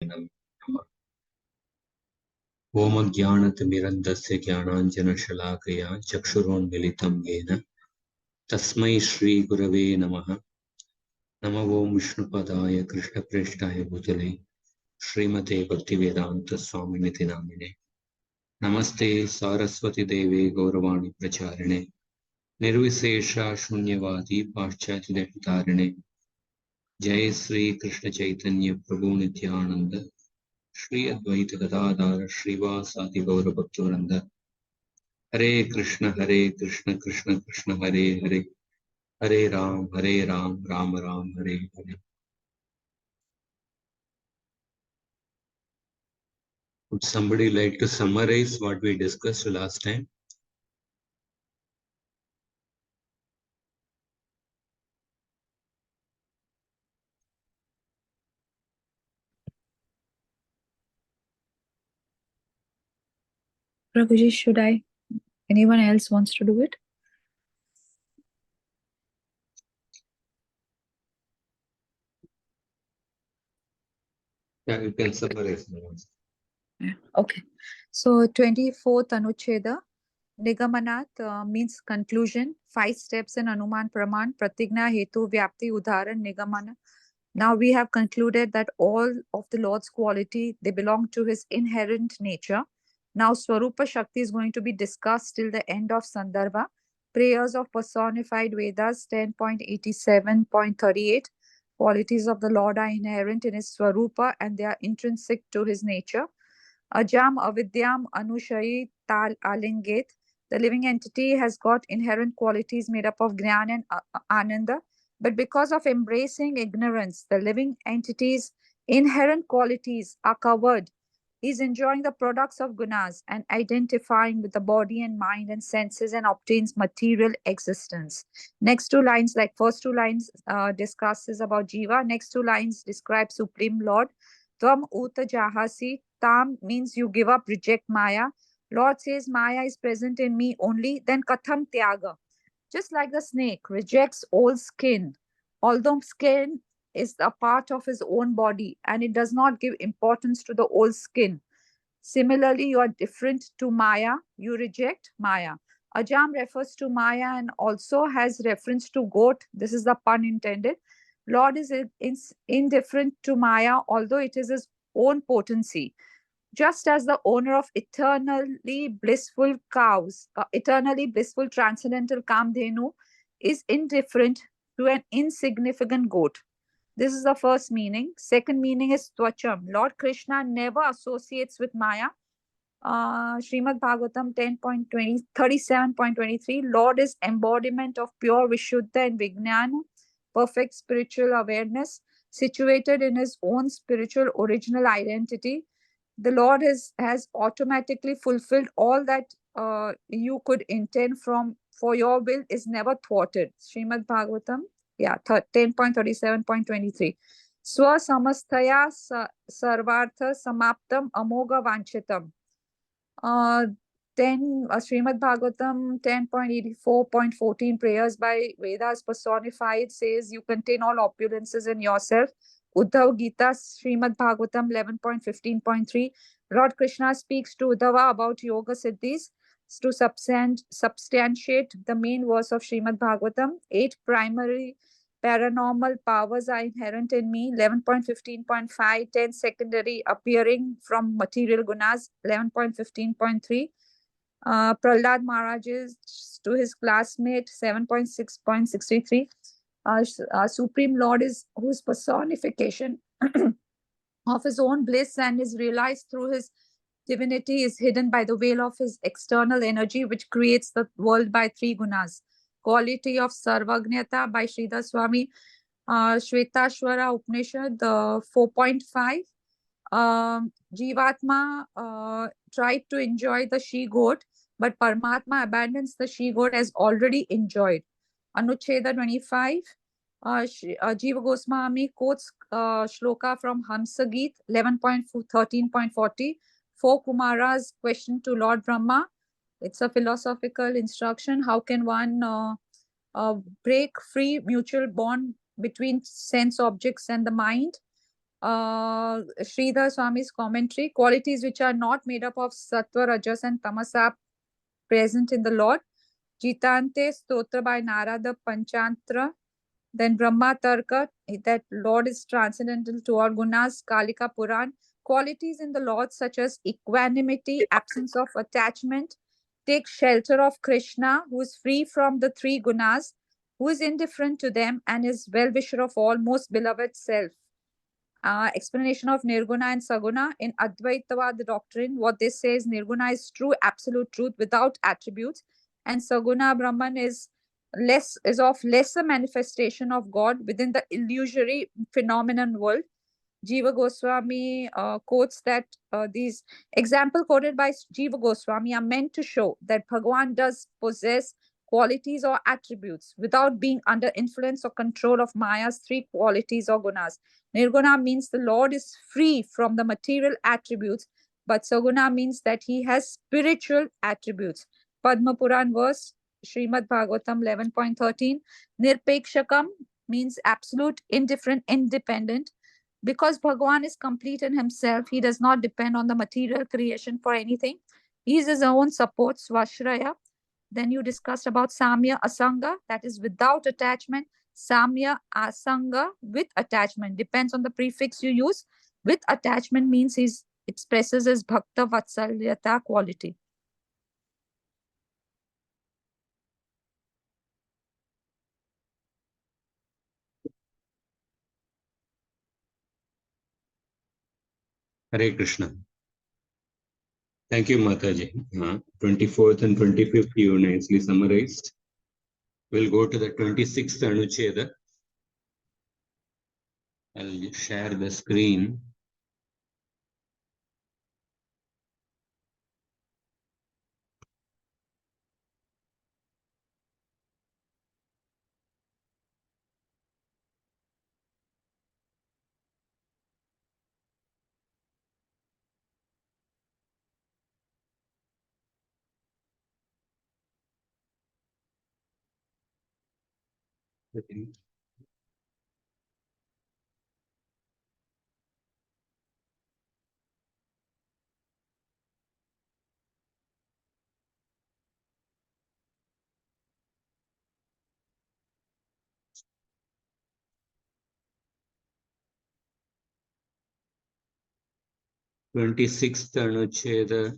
नमः। ओम ज्ञानतिमिरन्धस्य ज्ञानाञ्जनशलाकया चक्षुरोन्मिलितं येन तस्मै श्रीगुरवे नमः। नमः ओं विष्णुपदाय कृष्णप्रेष्ठाय भूतले श्रीमते भक्तिवेदान्तस्वामिनिति नामिने। नमस्ते सारस्वती देवे गौरवाणी प्रचारिणे निर्विशेष शून्यवादी पाश्चात्यदेशतारिणे। जय श्री कृष्ण चैतन्य प्रभु नित्यानंद श्री अद्वैत गदाधर श्रीवासादि गौर भक्तवृंद। हरे कृष्ण कृष्ण कृष्ण हरे हरे, हरे Ram Ram Ram Hare Hare. Would somebody like to summarize what we discussed last time? Prabhuji, should I? Anyone else wants to do it? Yeah, you can summarize. Okay. So 24th Anuccheda, Nigamanat means conclusion. 5 steps in Anuman Praman, Pratigna Hetu Vyapti Udharan Nigamana. Now we have concluded that all of the Lord's quality, they belong to his inherent nature. Now Swarupa Shakti is going to be discussed till the end of Sandarbha. Prayers of personified Vedas 10.87.38. Qualities of the Lord are inherent in his Swarupa and they are intrinsic to his nature. Ajam avidyam anushayi tal alinget. The living entity has got inherent qualities made up of Gnan and Ananda. But because of embracing ignorance, the living entity's inherent qualities are covered. He is enjoying the products of gunas and identifying with the body and mind and senses and obtains material existence. Next two lines, like first two lines discusses about Jiva. Next two lines describe Supreme Lord. Tvam uta jahasi. Tam means you give up, reject Maya. Lord says Maya is present in me only. Then Katham Tyaga. Just like the snake rejects all skin, although skin is a part of his own body and it does not give importance to the old skin. Similarly, you are different to Maya, you reject Maya. Ajam refers to Maya and also has reference to goat. This is the pun intended. Lord is indifferent to Maya, although it is his own potency. Just as the owner of eternally blissful cows, eternally blissful transcendental Kamdhenu, is indifferent to an insignificant goat. This is the first meaning. Second meaning is Twacham. Lord Krishna never associates with Maya. Srimad Bhagavatam 10.37.23. Lord is embodiment of pure Vishuddha and Vijnana, perfect spiritual awareness, situated in his own spiritual original identity. The Lord has automatically fulfilled all that you could intend for your will is never thwarted. Srimad Bhagavatam, 10.37.23. Swa samastaya sarvartha samaptam amoga vanchitam. Then Srimad Bhagavatam 10.84.14 prayers by Vedas personified says you contain all opulences in yourself. Uddhav Gita Srimad Bhagavatam 11.15.3. Lord Krishna speaks to Uddhava about yoga siddhis to substantiate the main verse of Srimad Bhagavatam. 8 primary paranormal powers are inherent in me. 11.15.5. 10 secondary appearing from material gunas. 11.15.3. Prahlad Maharaj is to his classmate. 7.6.63. Supreme Lord is whose personification of his own bliss and is realized through his divinity is hidden by the veil of his external energy, which creates the world by 3 gunas. Quality of Sarvagnyata by Sridhar Swami, Shvetashvara Upanishad 4.5. Jivatma tried to enjoy the she-goat, but Paramatma abandons the she-goat as already enjoyed. Anuccheda 25. Jiva Goswami quotes shloka from Hamsa Geet 11.13.40. 4 Kumaras question to Lord Brahma. It's a philosophical instruction. How can one break free mutual bond between sense objects and the mind? Sridhar Swami's commentary, qualities which are not made up of sattva, rajas, and tamas are present in the Lord. Jitante Stotra by Narada Panchantra. Then Brahma Tarka, that Lord is transcendental to all gunas. Kalika Puran, qualities in the Lord such as equanimity, absence of attachment. Take shelter of Krishna, who is free from the three gunas, who is indifferent to them and is well-wisher of all, most beloved self. Explanation of Nirguna and Saguna. In Advaitavad doctrine, what they say is Nirguna is true, absolute truth without attributes, and Saguna Brahman is of lesser manifestation of God within the illusory phenomenon world. Jiva Goswami quotes that these example quoted by Jiva Goswami are meant to show that Bhagwan does possess qualities or attributes without being under influence or control of Maya's three qualities or gunas. Nirguna means the Lord is free from the material attributes, but Saguna means that he has spiritual attributes. Padma Puran verse, Srimad Bhagavatam 11.13, Nirpekshakam means absolute, indifferent, independent. Because Bhagwan is complete in himself, he does not depend on the material creation for anything. He is his own support, Swashraya. Then you discussed about Samya Asanga, that is without attachment. Samya Asanga with attachment. Depends on the prefix you use. With attachment means he expresses his Bhakta Vatsalyata quality. Hare Krishna. Thank you, Mataji. 24th and 25th you nicely summarized. We'll go to the 26th Anucheda. I'll share the screen. Okay. Twenty-sixth Anucheda.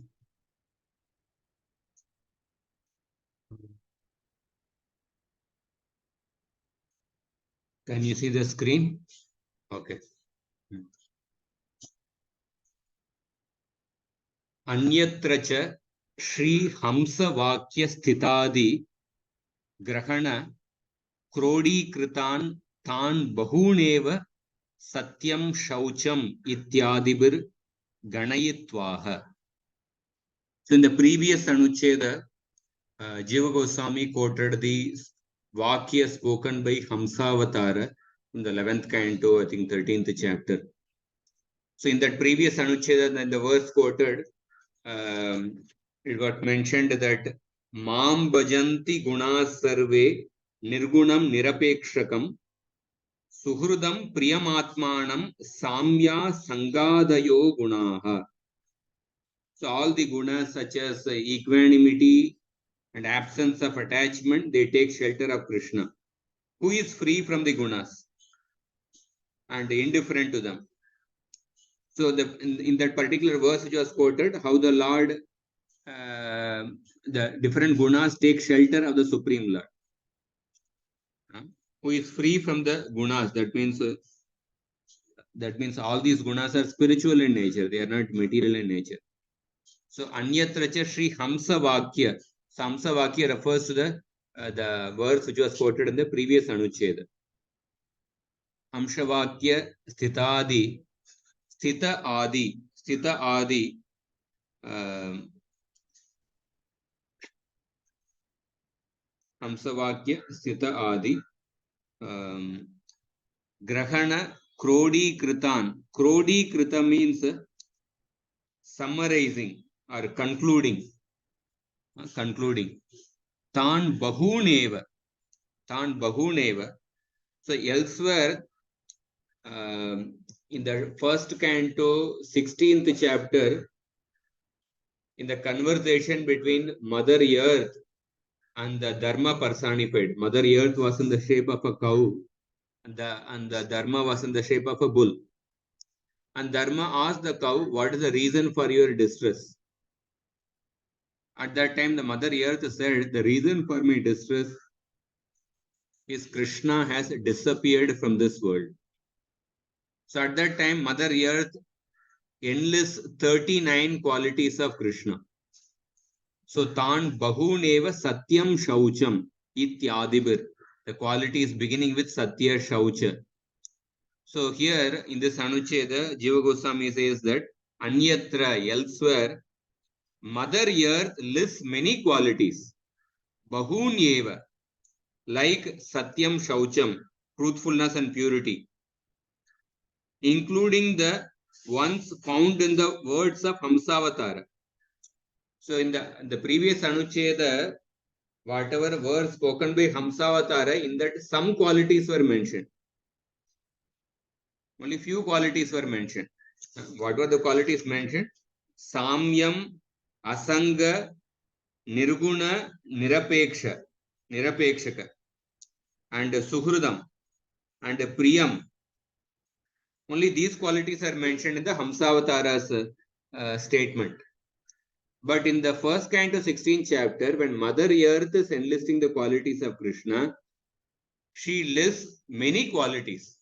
Can you see the screen? Okay. Anyatra cha Shri Hamsa Vakya Sthitadi Grahana Krodi Kritan Tan Bahuneva Satyam Shaucham Ityadibir Ganayitvaha. So in the previous Anucheda, Jiva Goswami quoted the Vakya spoken by Hamsavatara in the 11th canto, I think 13th chapter. So in that previous Anucheda, in the verse quoted, it got mentioned that Mam Bhajanti Gunas Sarve Nirgunam Nirapekshakam Suhrudam Priyamatmanam Samya Sangadayo Gunaha. So all the gunas such as equanimity and absence of attachment, they take shelter of Krishna, who is free from the gunas and indifferent to them. So in that particular verse which was quoted, how the Lord, the different gunas take shelter of the Supreme Lord, who is free from the gunas. That means all these gunas are spiritual in nature. They are not material in nature. So Anyatra cha Shri Hamsa Vakya. Hamsa Vakya refers to the verse which was quoted in the previous Anucheda. Hamshavakya Sthitadi. Sthita Adi. Sthita Adi. Hamsavakya Sthita Adi. Grahana Krodi Kritan. Krodi Krita means summarizing or concluding. Concluding. Tan Bahuneva. Tan Bahuneva. So elsewhere, in the first canto, 16th chapter, in the conversation between Mother Earth and the Dharma personified. Mother Earth was in the shape of a cow, and the Dharma was in the shape of a bull. And Dharma asked the cow, "What is the reason for your distress?" At that time, the Mother Earth said, "The reason for my distress is Krishna has disappeared from this world." So at that time, Mother Earth enlists 39 qualities of Krishna. So Tan Bahuneva Satyam Shaucham Ityadibir. The quality is beginning with Satya Shaucha. So here in this Anucheda, Jiva Goswami says that Anyatra, elsewhere, Mother Earth lists many qualities. Bahuneva, like Satyam Shaucham, truthfulness and purity, including the ones found in the words of Hamsavatara. So in the previous Anucheda, whatever words spoken by Hamsavatara, in that some qualities were mentioned. Only few qualities were mentioned. What were the qualities mentioned? Samyam, Asanga, Nirguna, Nirapekshaka, and Suhrudam, and Priyam. Only these qualities are mentioned in the Hamsavatara's statement. But in the first canto 16th chapter, when Mother Earth is enlisting the qualities of Krishna, she lists many qualities.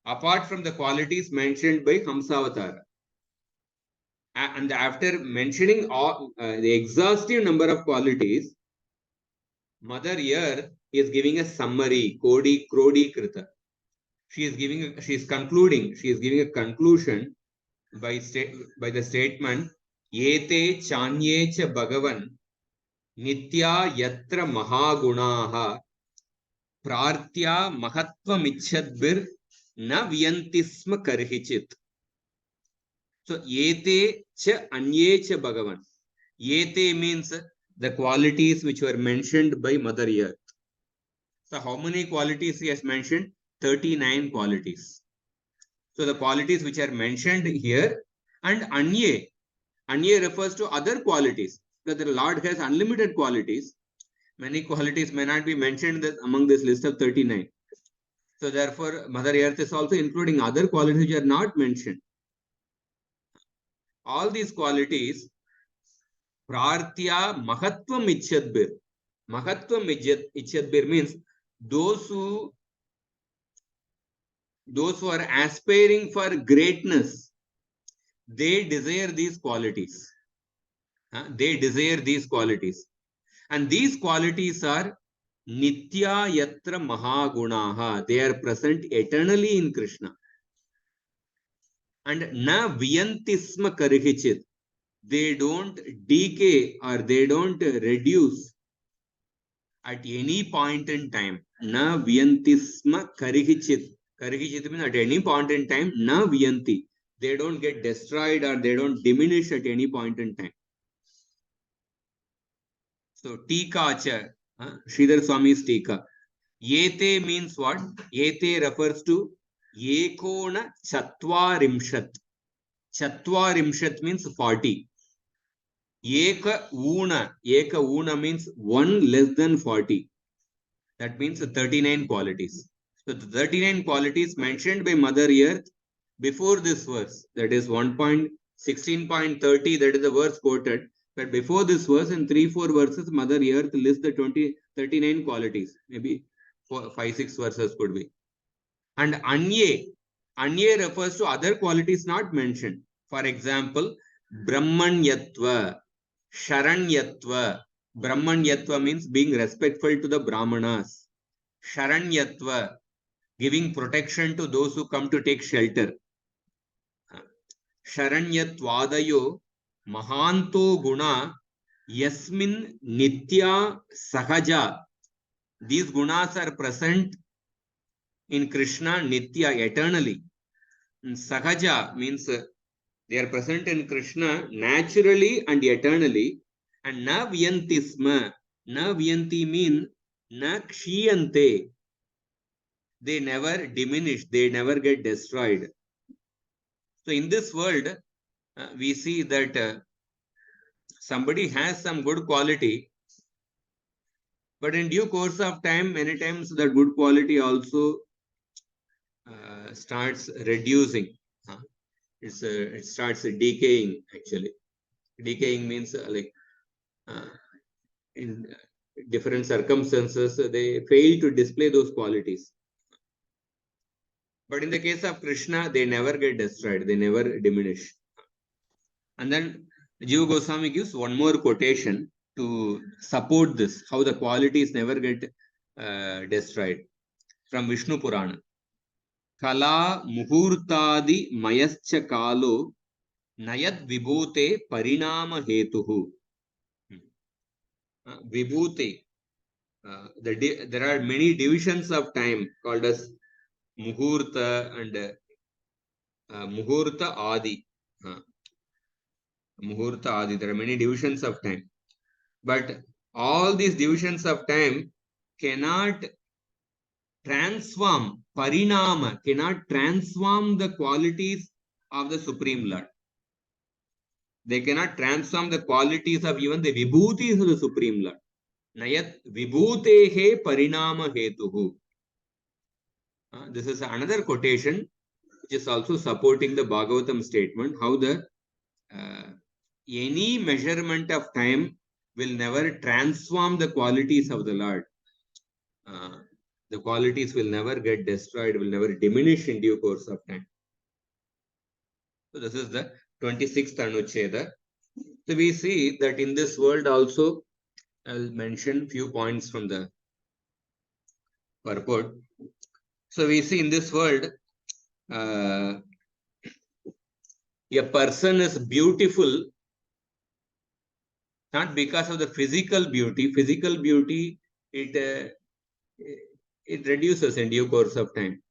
Apart from the qualities mentioned by Hamsavatara. And after mentioning all the exhaustive number of qualities, Mother Earth is giving a summary, Krodi Krita. She is giving a conclusion by the statement, Yete Chanye cha Bhagavan Nitya Yatra Mahagunaha Prartya Mahatva Michadbir Na Vyantisma Karhichit. So, Yete cha Anye cha Bhagavan. Yete means the qualities which were mentioned by Mother Earth. So, how many qualities he has mentioned? 39 qualities. So, the qualities which are mentioned here, and Anye. Anye refers to other qualities. Because the Lord has unlimited qualities. Many qualities may not be mentioned among this list of 39. So, therefore, Mother Earth is also including other qualities which are not mentioned. All these qualities, Prartya Mahatvam Ichadbir. Mahatvam Ichadbir means those who are aspiring for greatness, they desire these qualities. They desire these qualities. And these qualities are Nitya Yatra Mahagunaha. They are present eternally in Krishna. And Na Vyantisma Karihichit. They don't decay or they don't reduce at any point in time. Na Vyantisma Karihichit. Karihichit means at any point in time, Na Vyanti. They don't get destroyed or they don't diminish at any point in time. So, Tika Cha, Sridhar Swami's Tika. Yete means what? Yete refers to Yekona Chatvarimshat. Chatvarimshat means 40. Eka Una means 1 less than 40. That means 39 qualities. So the 39 qualities mentioned by Mother Earth before this verse, that is 1.16.30, that is the verse quoted. But before this verse, in 3-4 verses, Mother Earth lists the 39 qualities. Maybe 5-6 verses could be. And Anye refers to other qualities not mentioned. For example, Brahmanyatva, Sharanyatva. Brahmanyatva means being respectful to the Brahmanas. Sharanyatva, giving protection to those who come to take shelter. Sharanyatvadayo Mahanto Guna Yasmin Nitya Sahaja. These gunas are present in Krishna Nitya, eternally. And Sahaja means they are present in Krishna naturally and eternally. And Na Vyantisma. Na Vyanti mean Na Kshiyante. they never diminish, they never get destroyed. So in this world, we see that somebody has some good quality, but in due course of time, many times that good quality also starts reducing. It starts decaying, actually. Decaying means like in different circumstances, they fail to display those qualities. But in the case of Krishna, they never get destroyed, they never diminish. And then Jiva Goswami gives one more quotation to support this, how the qualities never get destroyed, from Vishnu Purana. Kala muhurtadi mayascha kalo nayad vibhute parinama hetuhu. Vibhute. There are many divisions of time called as muhurta and muhurta adi. Muhurta adi. There are many divisions of time. But all these divisions of time cannot transform, parinama, cannot transform the qualities of the Supreme Lord. They cannot transform the qualities of even the vibhutis of the Supreme Lord. Nayat vibhutehe parinama hetuhu. This is another quotation which is also supporting the Bhagavatam statement, how the any measurement of time will never transform the qualities of the Lord. The qualities will never get destroyed, will never diminish in due course of time. So this is the 26th anuccheda. So we see that in this world also, I'll mention few points from the purport. So we see in this world, a person is beautiful not because of the physical beauty. Physical beauty, it reduces in due course of time.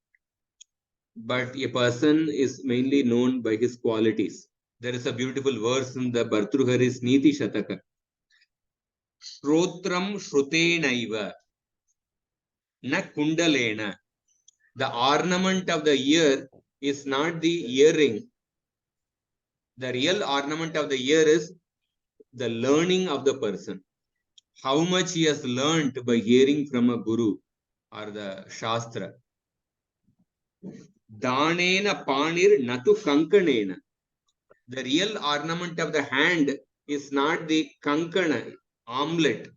But a person is mainly known by his qualities. There is a beautiful verse in the Bhartruhari's Niti Shataka. Shrotram Shrutenaiva Na Kundalena. The ornament of the ear is not the earring. The real ornament of the ear is the learning of the person. How much he has learned by hearing from a guru or the Shastra. Danena Panir Natu Kankanena. The real ornament of the hand is not the kankana, armlet.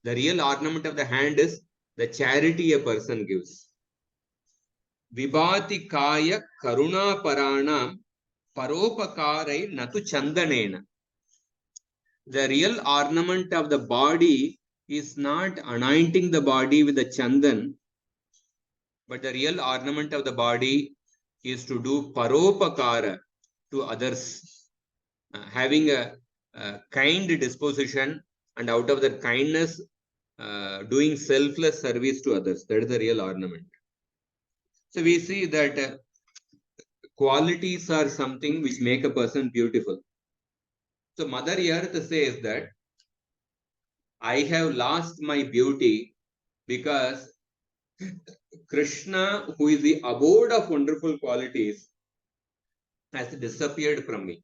The real ornament of the hand is the charity a person gives. Vibhati kaya karuna paranam paropakarai natu chandanena. The real ornament of the body is not anointing the body with the chandan, but the real ornament of the body is to do paropakara to others. Having a kind disposition, and out of that kindness, doing selfless service to others. That is the real ornament. So we see that qualities are something which make a person beautiful. So Mother Earth says that I have lost my beauty because Krishna, who is the abode of wonderful qualities, has disappeared from me.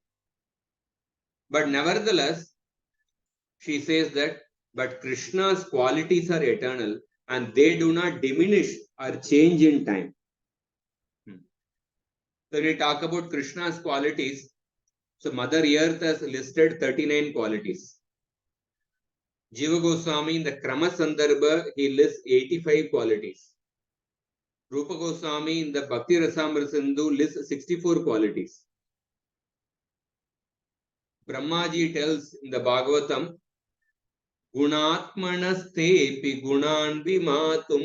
But nevertheless, she says that, but Krishna's qualities are eternal and they do not diminish or change in time. So when we talk about Krishna's qualities, so Mother Earth has listed 39 qualities. Jiva Goswami in the Krama Sandarbha, he lists 85 qualities. Rupa Goswami in the Bhakti Rasamrita Sindhu lists 64 qualities. Brahmaji tells in the Bhagavatam, Gunatmanastepi gunan vimatum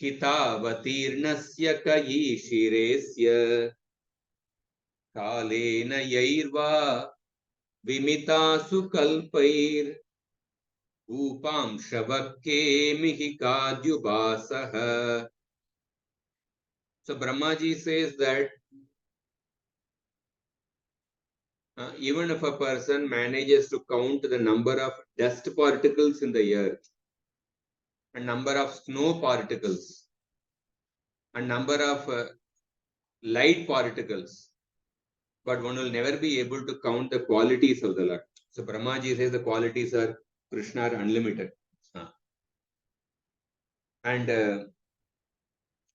hitavatirnasya kayishiresya kalena yairva vimitasu kalpair upam shavakke mihikadyubasaha. So Brahmaji says that even if a person manages to count the number of dust particles in the earth and number of snow particles, a number of light particles, but one will never be able to count the qualities of the Lord. So Brahmaji says the qualities are Krishna are unlimited. And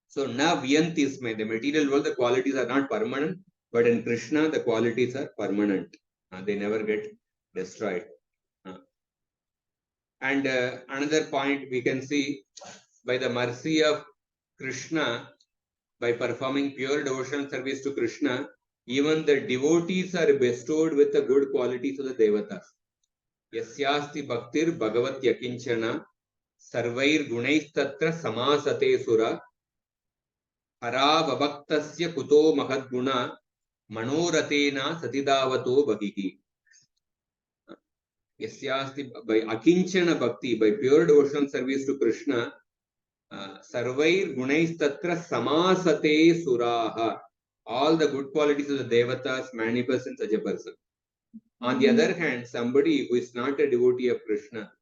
so now Vyantisme, the material world, the qualities are not permanent, but in Krishna, the qualities are permanent. They never get destroyed. And another point we can see, by the mercy of Krishna, by performing pure devotional service to Krishna, even the devotees are bestowed with the good qualities of the devatas. Yasyasti bhaktir bhagavat yakinchana sarvair gunaistatra samasate sura harabhaktasya kuto mahadguna manoratena satidavato bhagihi. Yasyasti, by akinchana bhakti, by pure devotional service to Krishna, sarvair gunaistatra samasate suraha. All the good qualities of the devatas manifest in such a person. On the other hand, somebody who is not a devotee of Krishna,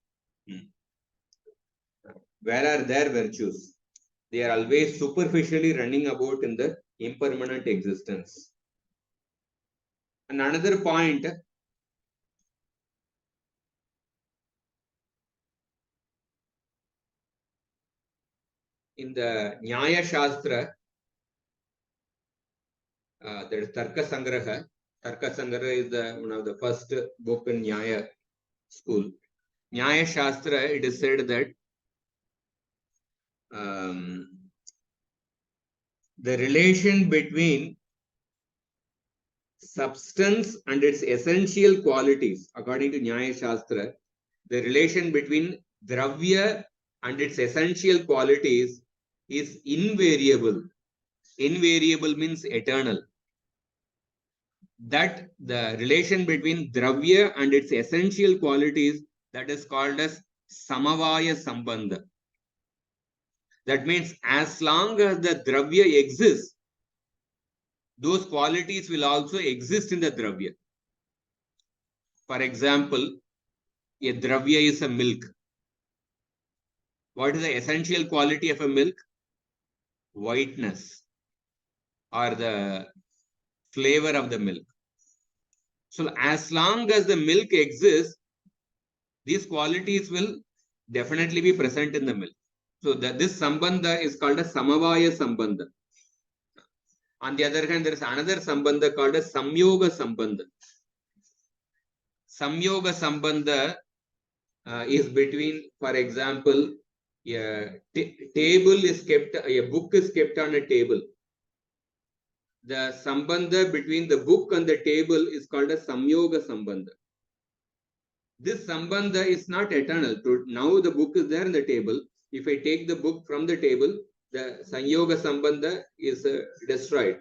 where are their virtues? They are always superficially running about in the impermanent existence. And another point, in the Nyaya Shastra, there is Tarka Sangraha. Tarka Sangraha is one of the first book in Nyaya school. Nyaya Shastra, it is said that the relation between substance and its essential qualities, according to Nyaya Shastra, the relation between dravya and its essential qualities is invariable. Invariable means eternal. That the relation between dravya and its essential qualities, that is called as samavaya sambandha. That means as long as the dravya exists, those qualities will also exist in the dravya. For example, a dravya is a milk. What is the essential quality of a milk? Whiteness, or the flavor of the milk. So as long as the milk exists, these qualities will definitely be present in the milk. So this sambandha is called a samavaya sambandha. On the other hand, there is another sambandha called a samyoga sambandha. Samyoga sambandha is between, for example, a table is kept, a book is kept on a table. The sambandha between the book and the table is called a samyoga sambandha. This sambandha is not eternal. Now the book is there in the table. If I take the book from the table, the samyoga sambandha is destroyed.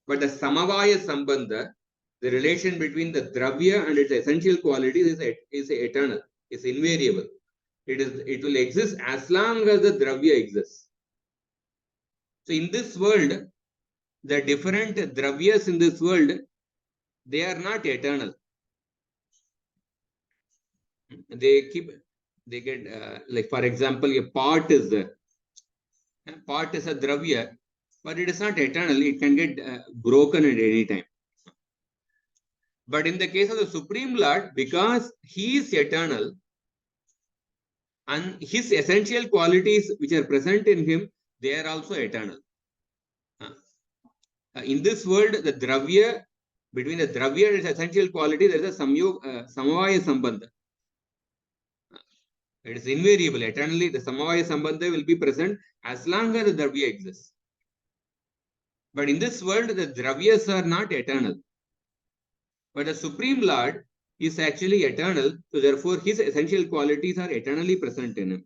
But the samavaya sambandha, the relation between the dravya and its essential qualities is eternal, is invariable. It will exist as long as the dravya exists. So in this world, the different dravyas in this world, they are not eternal. They get like, for example, a pot is there. A pot is a dravya, but it is not eternal. It can get broken at any time. But in the case of the Supreme Lord, because he is eternal, and his essential qualities which are present in him, they are also eternal. In this world, the dravya, between the dravya and its essential quality, there is a samavaya sambandha. It is invariable. Eternally, the samavaya sambandha will be present as long as the dravya exists. But in this world, the dravyas are not eternal. But the Supreme Lord is actually eternal. So therefore, his essential qualities are eternally present in him.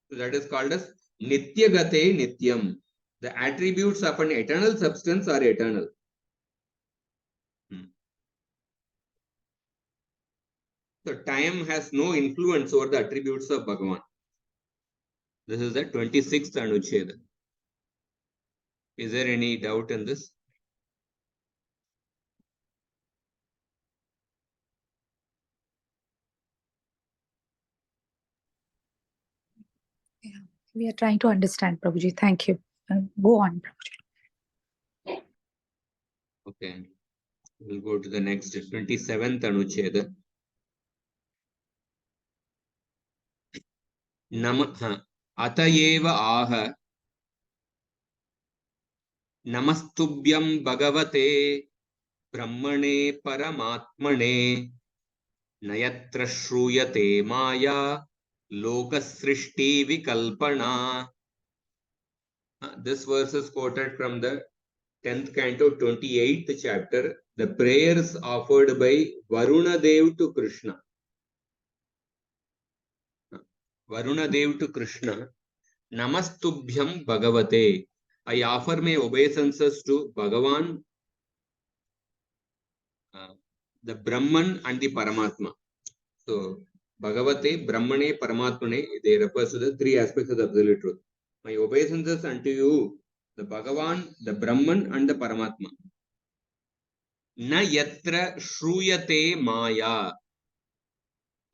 So that is called as Nityagate Nityam. The attributes of an eternal substance are eternal. So time has no influence over the attributes of Bhagavan. This is the 26th anuccheda. Is there any doubt in this? Yeah. We are trying to understand, Prabhuji. Thank you. Go on, Prabhuji. Okay. We'll go to the next 27th anucheda. Atayeva aha Namastubhyam Bhagavate Brahmane Paramatmane Nayatra Shruyate Maya Lokasrishti Vikalpana. This verse is quoted from the 10th canto, 28th chapter, the prayers offered by Varuna Dev to Krishna. Varuna Dev to Krishna. Namastubhyam Bhagavate. I offer my obeisances to Bhagavan, the Brahman and the Paramatma. So, Bhagavate, Brahmane, Paramatmane, they refer to the three aspects of the absolute truth. My obeisances unto you, the Bhagavan, the Brahman and the Paramatma. Na yatra shruyate maya,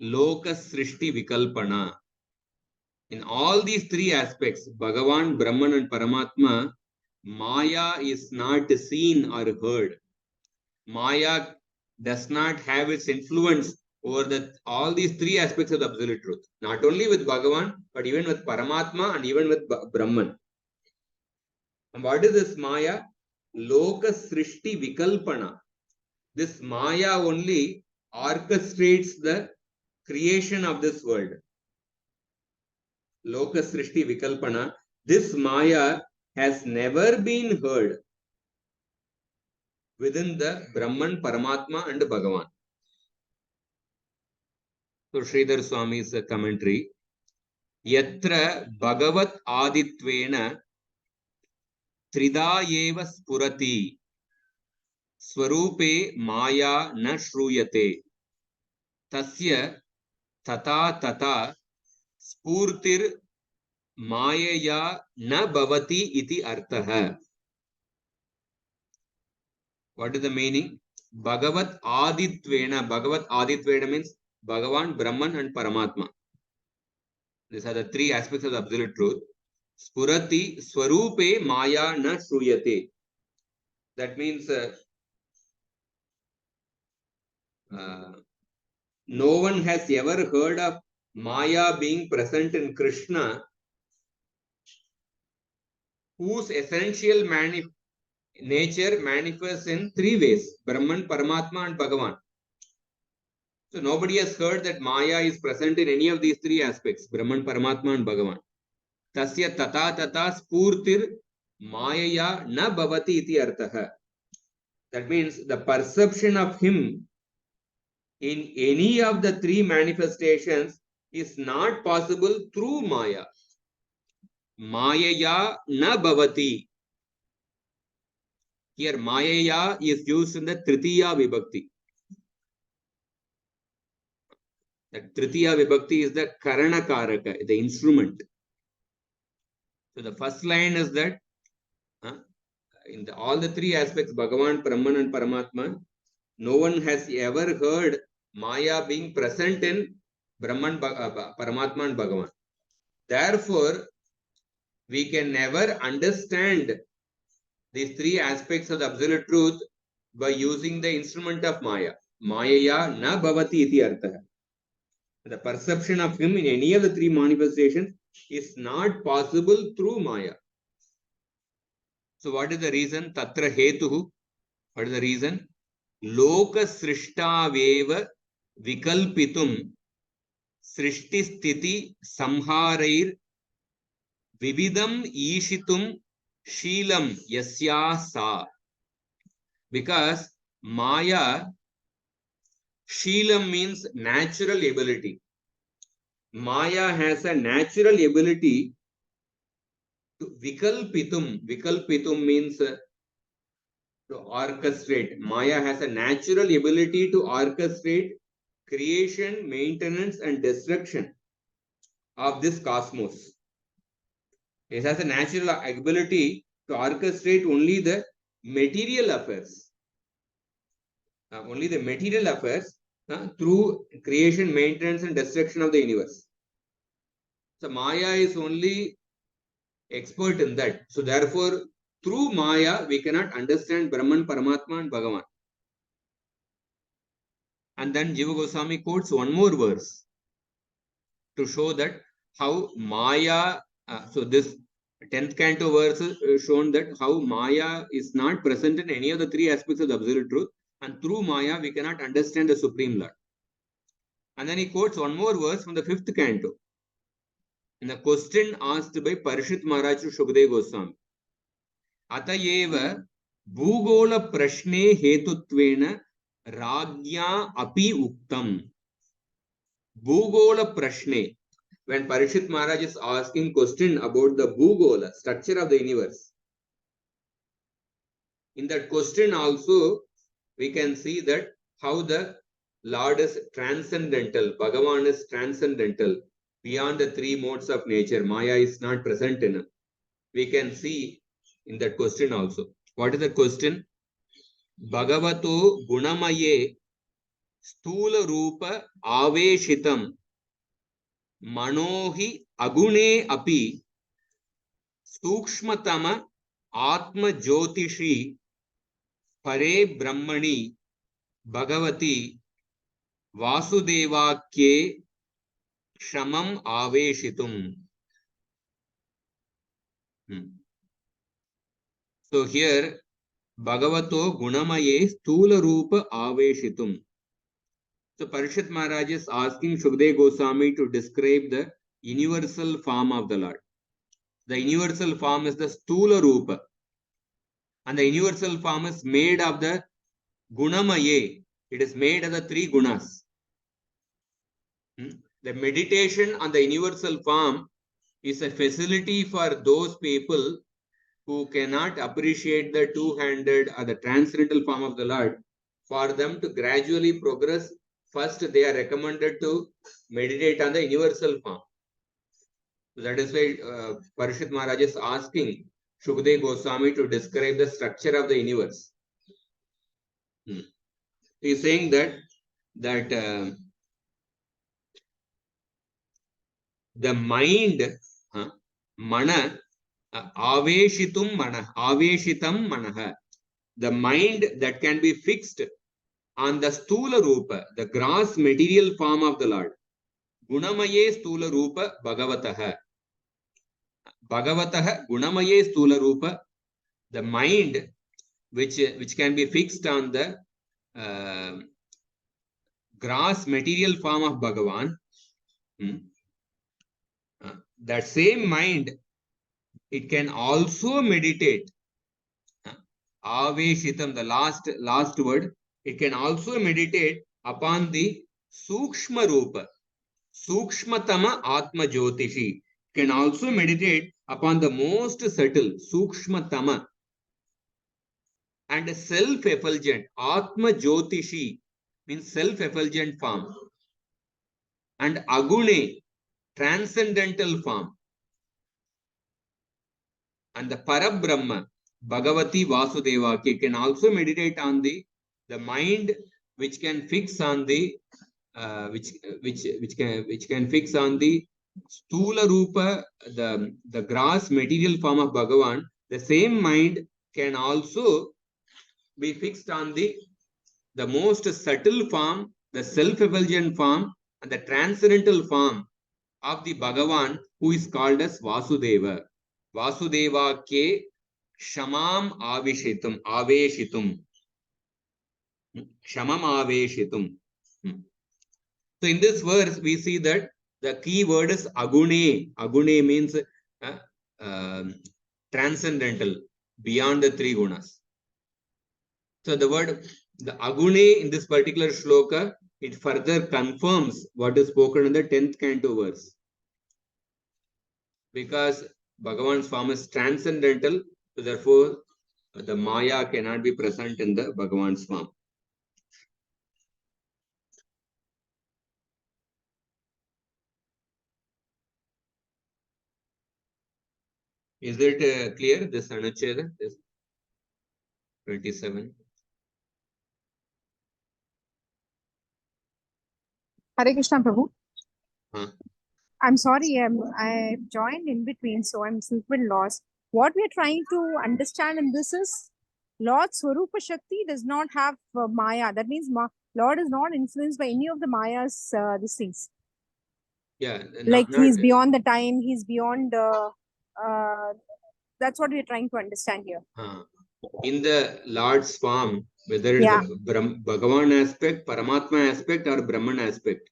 loka srishti vikalpana. In all these three aspects, Bhagavan, Brahman and Paramatma, Maya is not seen or heard. Maya does not have its influence over all these three aspects of the absolute truth. Not only with Bhagavan, but even with Paramatma and even with Brahman. And what is this Maya? Loka Srishti Vikalpana. This Maya only orchestrates the creation of this world. Loka Srishti Vikalpana. This Maya has never been heard within the Brahman, Paramatma and Bhagavan. So Sridhar Swami's commentary. Yatra Bhagavat Aditvena Trida eva spurati Swarupe Maya na shruyate Tasya tata tata Spurtir Mayaya na bhavati iti arthaha. What is the meaning? Bhagavat Aditvena. Bhagavat Aditvena means Bhagavan, Brahman and Paramatma. These are the three aspects of the absolute truth. Spurati Swarupe Maya na shruyate. That means no one has ever heard of Maya being present in Krishna, whose essential nature manifests in three ways: Brahman, Paramatma and Bhagavan. So nobody has heard that Maya is present in any of these three aspects: Brahman, Paramatma and Bhagavan. Tasya tata tata spurtir Mayaya na bhavati iti arthaha. That means the perception of him in any of the three manifestations is not possible through Maya. Mayaya na bhavati. Here Mayaya is used in the Tritiya Vibhakti. The Tritiya Vibhakti is the Karana Karaka, the instrument. So the first line is that in all the three aspects, Bhagavan, Brahman and Paramatma, no one has ever heard Maya being present in Brahman, Paramatma and Bhagavan. Therefore, we can never understand these three aspects of the absolute truth by using the instrument of Maya. Mayaya na bhavati iti artha. The perception of him in any of the three manifestations is not possible through Maya. So what is the reason? Tatra hetuhu. What is the reason? Loka srishtaveva vikalpitum srishti sthiti samharair vividam ishitum sheelam yasya sa. Because Maya, sheelam means natural ability. Maya has a natural ability to vikalpitum. Vikalpitum means to orchestrate. Maya has a natural ability to orchestrate creation, maintenance, and destruction of this cosmos. It has a natural ability to orchestrate only the material affairs. Only the material affairs through creation, maintenance, and destruction of the universe. So Maya is only expert in that. So therefore, through Maya, we cannot understand Brahman, Paramatma and Bhagavan. And then Jiva Goswami quotes one more verse to show that how Maya, so this 10th canto verse is shown that how Maya is not present in any of the three aspects of the absolute truth, and through Maya we cannot understand the Supreme Lord. And then he quotes one more verse from the 5th canto. In the question asked by Parishit Maharaj to Shukdev Goswami. Atayev Bhugola Prashne Hetutvena Ragya Api Uktam. Bhugola Prashne. When Parishit Maharaj is asking question about the Bhugola, structure of the universe, in that question also we can see that how the Lord is transcendental, Bhagavan is transcendental, beyond the three modes of nature. Maya is not present in him. We can see in that question also. What is the question? Bhagavato Gunamaye Stula Rupa Aveshitam Manohi Agune Api Sukshmatama Atma Jyotishi Pare Brahmani Bhagavati Vasudevakye Shamam Aveshitum. So here Bhagavato Gunamaye Stula Rupa Aveshitum. So Parishit Maharaj is asking Shukdev Goswami to describe the universal form of the Lord. The universal form is the Stula Rupa. And the universal form is made of the Gunamaye. It is made of the three gunas. The meditation on the universal form is a facility for those people who cannot appreciate the two-handed or the transcendental form of the Lord. For them to gradually progress, first they are recommended to meditate on the universal form. So that is why Parishit Maharaj is asking Shukdev Goswami to describe the structure of the universe. He is saying that the mind, mana, aveshitum mana, aveshitam manaha, the mind that can be fixed on the stula rupa, the gross material form of the Lord. Gunamaye stula rupa bhagavataha. Bhagavataha gunamaye stula rupa, the mind which can be fixed on the gross material form of Bhagavan. That same mind, it can also meditate. Aveshitam, the last word, it can also meditate upon the Sukshma Rupa, Sukshmatama Atma Jyotishi. Can also meditate upon the most subtle, Sukshmatama, and self-effulgent, Atma Jyotishi, means self-effulgent form, and Agune, transcendental form, and the Parabrahma, Bhagavati Vasudevaki, can also meditate on the mind which can fix on the which can fix on the Stula Rupa, the gross material form of Bhagavan. The same mind can also be fixed on the most subtle form, the self-effulgent form, and the transcendental form of the Bhagavan, who is called as Vasudeva. Vasudeva ke Shamam Aveshitum. Aveshitum. Shamam Aveshitum. So in this verse, we see that the key word is Agune. Agune means transcendental, beyond the three gunas. So the word, the Agune in this particular shloka, it further confirms what is spoken in the 10th canto verse. Because Bhagavan's form is transcendental, so therefore the Maya cannot be present in the Bhagavan's form. Is it clear, this anuccheda, this 27? Hare Krishna, Prabhu. I'm sorry, I joined in between, so I'm a little bit lost. What we are trying to understand in this is Lord Swarupa Shakti does not have Maya. That means Lord is not influenced by any of the Maya's these things. Yeah, Like not he's beyond the time, he's beyond. That's what we're trying to understand here. in the Lord's form, whether it is Yeah. a Bhagavan aspect, Paramatma aspect, or Brahman aspect.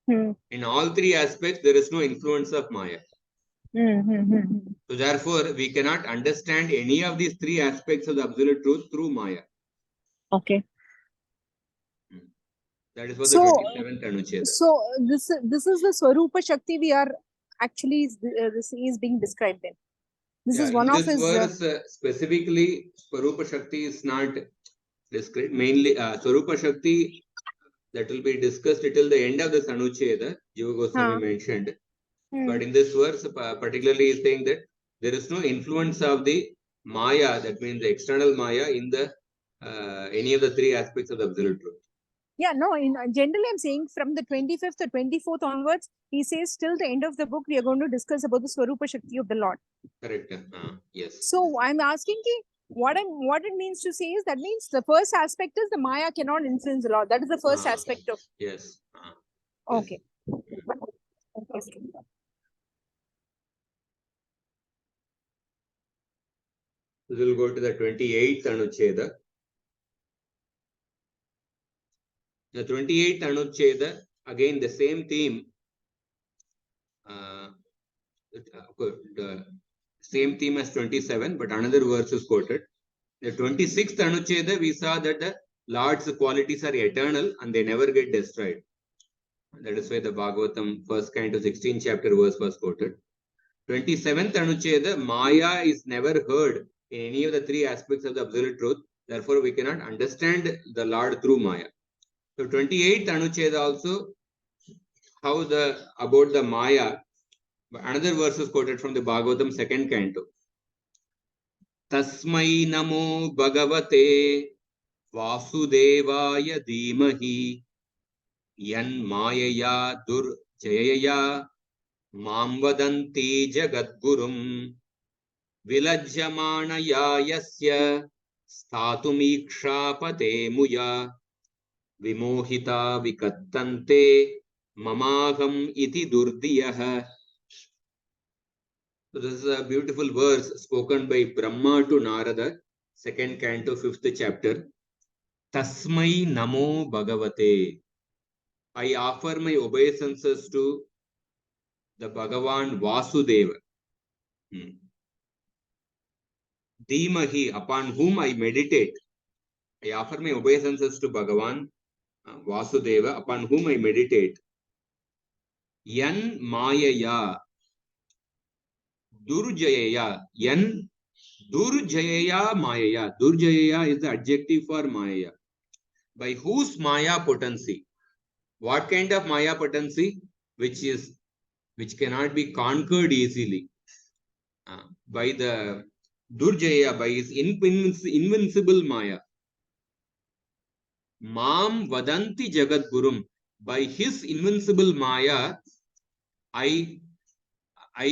In all three aspects, there is no influence of Maya. So therefore, we cannot understand any of these three aspects of the absolute truth through Maya. Okay. That is what the 27th Anuccheda. So this is the Swarupa Shakti we are actually this is being described in. This is one of his verse specifically Swarupa Shakti is not described. Mainly Swarupa Shakti that will be discussed till the end of this Anuccheda, Jiva Goswami mentioned. But in this verse, particularly is saying that there is no influence of the Maya, that means the external Maya, in the any of the three aspects of the absolute truth. Yeah, no, in generally I'm saying from the 25th to 24th onwards, he says till the end of the book, we are going to discuss about the Swarupa Shakti of the Lord. Correct. Yes. So I'm asking you, what it means to say is that means the first aspect is the Maya cannot influence the Lord. That is the first aspect of. Yes. Okay. We will go to the 28th Anuccheda. The 28th Anuccheda, again the same theme. The same theme as 27, but another verse is quoted. The 26th Anuccheda, we saw that the Lord's qualities are eternal and they never get destroyed. That is why the Bhagavatam, first canto, 16th chapter verse was quoted. 27th Anuccheda, Maya is never heard in any of the three aspects of the absolute truth. Therefore, we cannot understand the Lord through Maya. So 28th Anuccheda also, how about the Maya, another verse is quoted from the Bhagavatam, second canto. Tasmai namo bhagavate vasudevaya dhimahi yan mayaya durjayaya mam vadanti jagadgurum vilajyamanaya yasya sthatumikshapate muya vimohita vikattante mamaham iti durdiyah. So this is a beautiful verse spoken by Brahma to Narada, second canto, 5th chapter. Tasmai namo bhagavate. I offer my obeisances to the Bhagavan Vasudeva. Dhimahi, upon whom I meditate. I offer my obeisances to Bhagavan Vasudeva, upon whom I meditate. Yan mayaya durjayaya. Yan durjayaya mayaya. Durjayaya is the adjective for maya. By whose maya potency? What kind of maya potency? Which cannot be conquered easily. By the Durjaya, by his invincible maya. Mam vadanti jagadgurum. By his invincible maya, I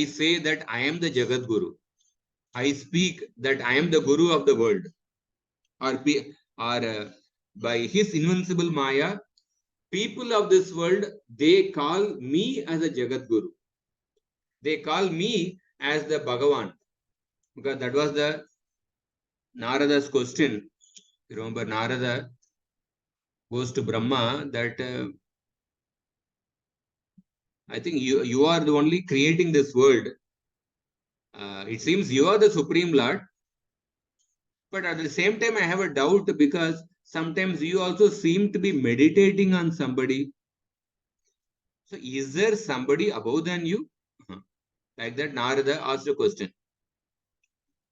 say that I am the Jagadguru. I speak that I am the Guru of the world. Or by his invincible maya, people of this world, they call me as a Jagadguru. They call me as the Bhagavan. Because that was the Narada's question. You remember Narada goes to Brahma that I think you are the only creating this world. It seems you are the Supreme Lord. But at the same time, I have a doubt because sometimes you also seem to be meditating on somebody. So is there somebody above than you? Like that, Narada asked a question.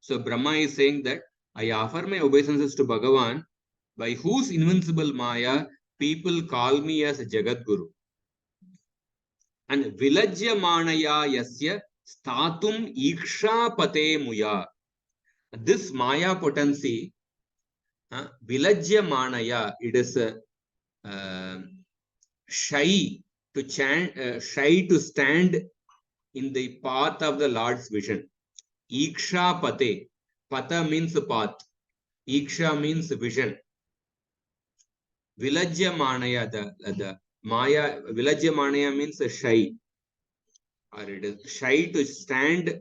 So Brahma is saying that I offer my obeisances to Bhagavan, by whose invincible maya people call me as Jagadguru. And Vilajyamanaya yasya statum ikshapate muya. This maya potency, Vilajyamanaya, it is shy to stand in the path of the Lord's vision. Iksha pate. Pata means path. Iksha means vision. Vilajya manaya, the Maya, Vilajya manaya means shy. Or it is shy to stand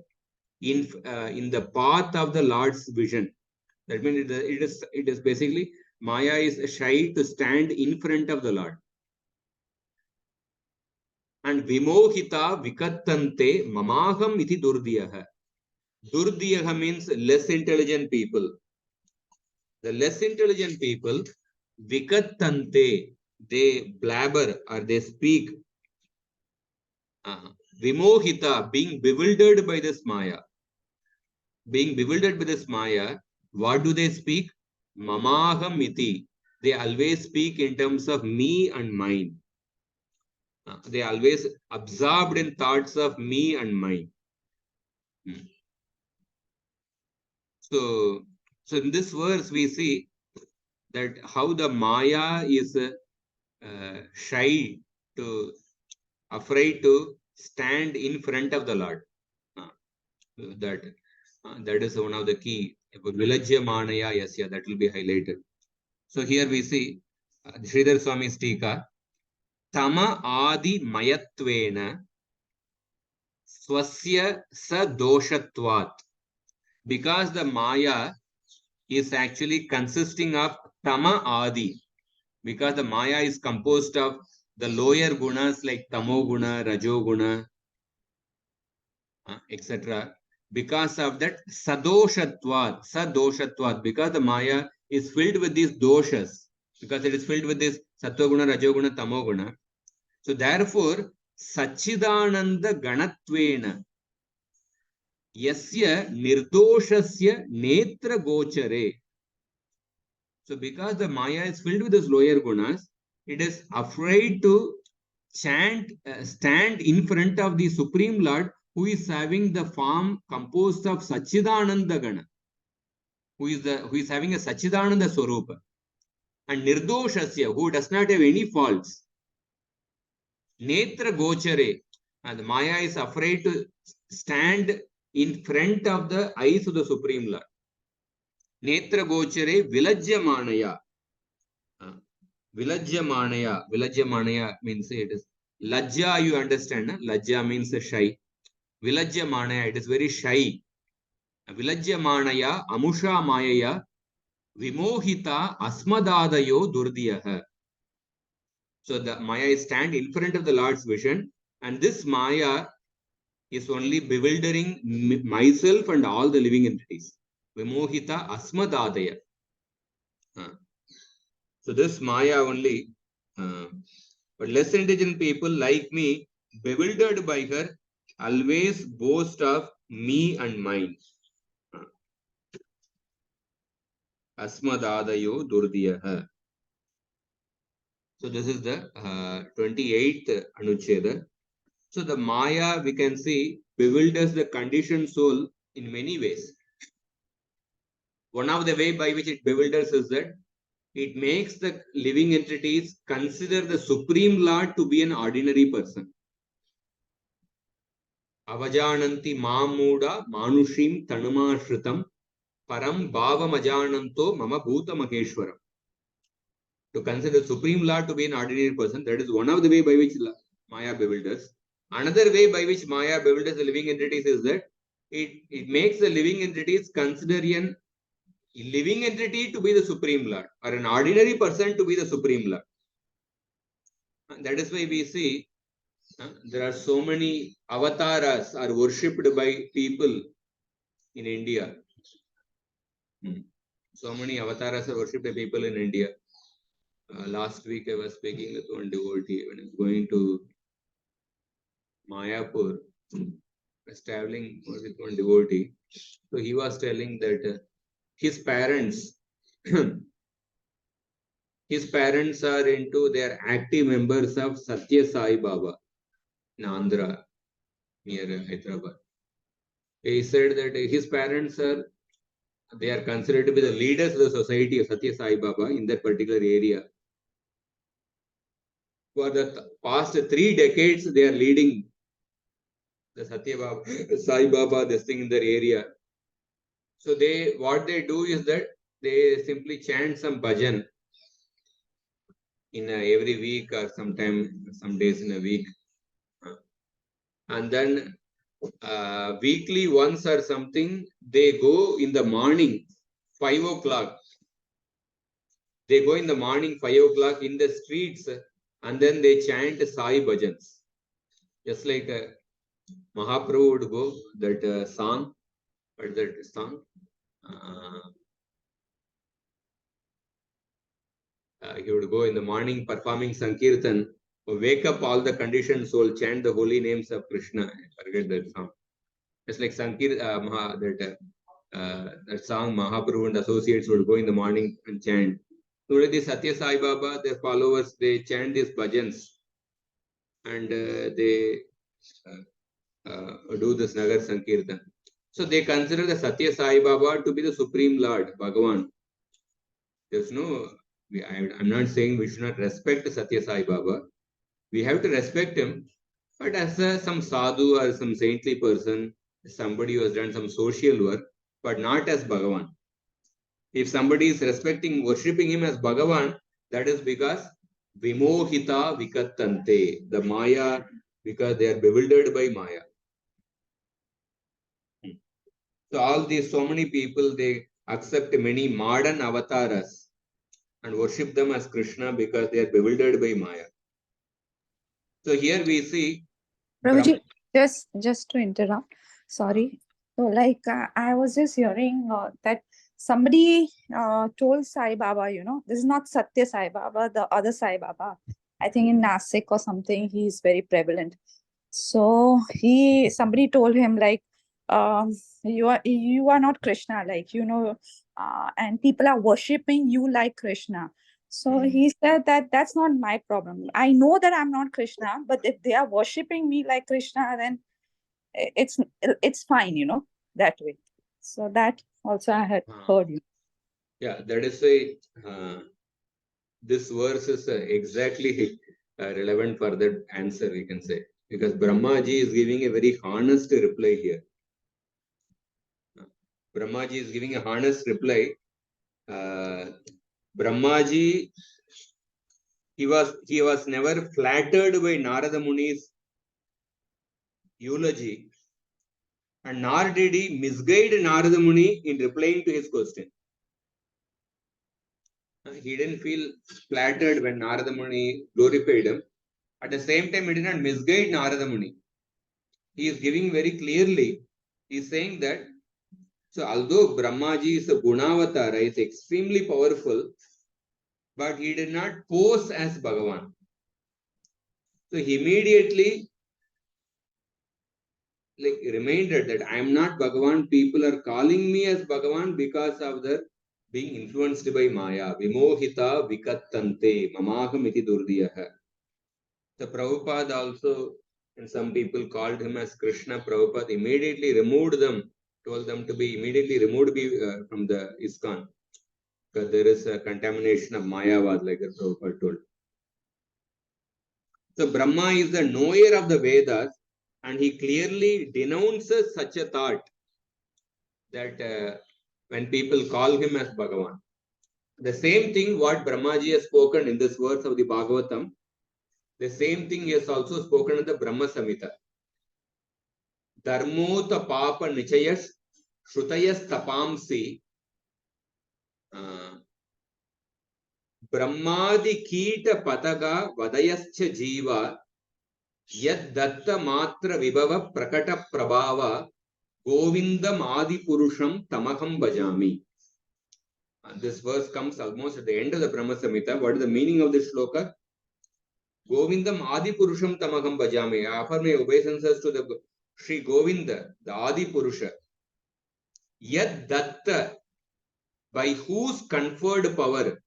in the path of the Lord's vision. That means it is basically Maya is shy to stand in front of the Lord. And Vimohita Vikattante Mamaham iti Durdiyaha. Durdiyaha means less intelligent people. The less intelligent people, Vikattante, they blabber or they speak. Vimohita, being bewildered by this Maya. Being bewildered by this Maya, what do they speak? Mamaham iti. They always speak in terms of me and mine. They always absorbed in thoughts of me and mine. So in this verse, we see that how the Maya is shy to, afraid to stand in front of the Lord. That is one of the key. Vilajya Manaya, yes, yeah, that will be highlighted. So here we see Sridhar Swami's Tika. Tama adi mayatvena swasya sadoshatvat. Because the Maya is actually consisting of Tama adi. Because the Maya is composed of the lower gunas like Tamo guna, Rajo guna, etc. Because of that sadoshatvat, because the Maya is filled with these doshas, because it is filled with this Sattva guna, Rajo guna, Tamo guna. So therefore, Sachidananda Ganatvena Yasya Nirdoshasya Netra Gochare. So because the Maya is filled with these lower gunas, it is afraid to stand in front of the Supreme Lord, who is having the form composed of Sachidananda Gana, who is having a Sachidananda Swarupa, and Nirdoshasya, who does not have any faults. Netra Gochare, and Maya is afraid to stand in front of the eyes of the Supreme Lord. Netra Gochare Vilajya Manaya. Vilajya Manaya means it is Lajja, you understand? Lajja means shy. Vilajya Manaya, it is very shy. Vilajya Manaya, Amusha Mayaya, Vimohita Asmadadayo Durdiyaha. So the Maya stand in front of the Lord's vision, and this Maya is only bewildering myself and all the living entities. Vimohita Asmadadaya. So this Maya only, but less intelligent people like me, bewildered by her, always boast of me and mine. Asmadadayo Durdiyaha. So this is the 28th Anuccheda. So the Maya, we can see, bewilders the conditioned soul in many ways. One of the way by which it bewilders is that it makes the living entities consider the Supreme Lord to be an ordinary person. Avajananti Mamuda Manushim Tanuma Shritam Param Bhava Majananto Mama Bhuta Maheshwaram. To consider the Supreme Lord to be an ordinary person, that is one of the way by which Maya bewilders. Another way by which Maya bewilders the living entities is that it makes the living entities consider a living entity to be the Supreme Lord, or an ordinary person to be the Supreme Lord. And that is why we see there are so many avatars are worshipped by people in India. So many avatars are worshipped by people in India. Last week I was speaking with one devotee when I was going to Mayapur. I was traveling with one devotee. So he was telling that his parents are into, they are active members of Satya Sai Baba in Andhra near Hyderabad. He said that his parents they are considered to be the leaders of the society of Satya Sai Baba in that particular area. For the past 3 decades, they are leading the Satya Baba, Sai Baba, this thing in their area. So what they do is that they simply chant some bhajan in every week or sometime, some days in a week. And then weekly once or something, they go in the morning, 5 o'clock. They go in the morning, 5 o'clock in the streets, and then they chant Sai bhajans. Just like Mahaprabhu would go, that song, what is that song? He would go in the morning performing Sankirtan, wake up all the conditioned soul, chant the holy names of Krishna. I forget that song. It's like that song Mahaprabhu and associates would go in the morning and chant. Today the Satya Sai Baba, their followers, they chant these bhajans and they do this Nagar Sankirtan. So they consider the Satya Sai Baba to be the Supreme Lord, Bhagavan. There's no, I'm not saying we should not respect Satya Sai Baba. We have to respect him, but as some sadhu or some saintly person, somebody who has done some social work, but not as Bhagavan. If somebody is respecting, worshipping him as Bhagavan, that is because Vimohita Vikattante, the Maya, because they are bewildered by Maya. So so many people, they accept many modern avatars and worship them as Krishna because they are bewildered by Maya. So here we see Prabhuji, just to interrupt, sorry. So, like, I was just hearing that somebody told Sai Baba, this is not Satya Sai Baba, the other Sai Baba. I think in Nasik or something, he's very prevalent. So somebody told him like, you are not Krishna, like, and people are worshipping you like Krishna. So he said that that's not my problem. I know that I'm not Krishna, but if they are worshipping me like Krishna, then it's fine, that way. So that also I had heard you. Yeah, that is this verse is exactly relevant for that answer, we can say, because Brahmaji is giving a very honest reply here. Brahmaji is giving a honest reply. Brahmaji, he was never flattered by Narada Muni's eulogy, and nor did he misguide Narada Muni in replying to his question. He didn't feel flattered when Narada Muni glorified him. At the same time, he did not misguide Narada Muni. He is giving very clearly, he is saying that, so although Brahmaji is a Gunavatar, he is extremely powerful, but he did not pose as Bhagavan. So he immediately reminded that I am not Bhagavan, people are calling me as Bhagavan because of their being influenced by Maya. Vimohita vikattante mamaham iti durdiyaha. The Prabhupada also, and some people called him as Krishna. Prabhupada immediately removed them, told them to be immediately removed from the ISKCON, because there is a contamination of Mayavad, like the Prabhupada told. So Brahma is the knower of the Vedas, and he clearly denounces such a thought that when people call him as Bhagavan. The same thing what Brahmaji has spoken in this verse of the Bhagavatam, the same thing he has also spoken in the Brahma Samhita. Dharmota papa nichayas shrutayas tapamsi brahmadi kita pataga vadayascha jiva yad datta matra vibhava prakata prabhava govindam adi purusham tamaham bhajami. This verse comes almost at the end of the Brahma Samhita. What is the meaning of this shloka? Govindam adi purusham tamaham bhajami. I offer my obeisances to the Sri Govinda, the Adi Purusha. Yad datta, by whose conferred power,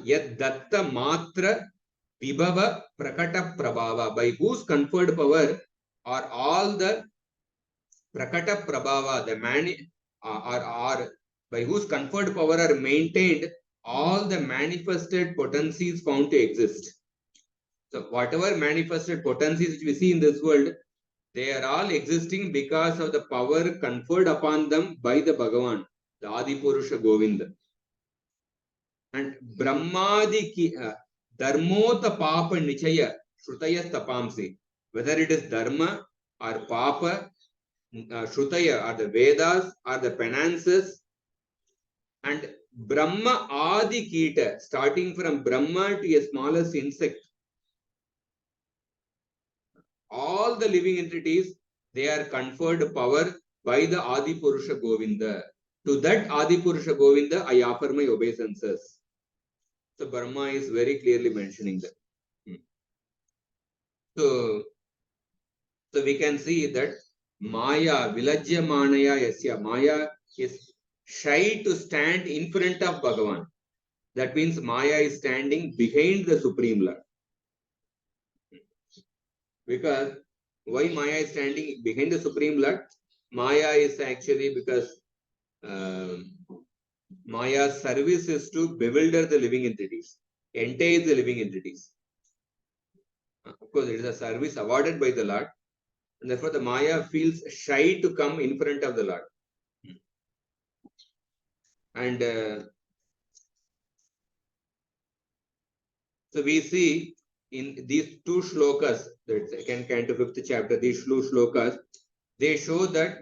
yad datta matra vibhava prakata prabhava, by whose conferred power are all the prakata prabhava, the are by whose conferred power are maintained all the manifested potencies found to exist. So whatever manifested potencies which we see in this world, they are all existing because of the power conferred upon them by the Bhagavan, the Adi Purusha Govinda. And Brahmadi ki, Dharmota Papa Nichaya Shrutaya Tapamsi. Whether it is Dharma or Papa, Shrutaya or the Vedas or the penances, and Brahma Adi Kita, starting from Brahma to a smallest insect, all the living entities, they are conferred power by the Adi Purusha Govinda. To that Adi Purusha Govinda, I offer my obeisances. So Brahma is very clearly mentioning that. So we can see that Maya, Vilajya Manaya Yasya, Maya is shy to stand in front of Bhagavan. That means Maya is standing behind the Supreme Lord. Because why Maya is standing behind the Supreme Lord? Maya is actually because Maya's service is to bewilder the living entities, entice the living entities. Of course, it is a service awarded by the Lord, and therefore the Maya feels shy to come in front of the Lord. And so we see in these two shlokas, the second canto, 5th chapter, these two shlokas, they show that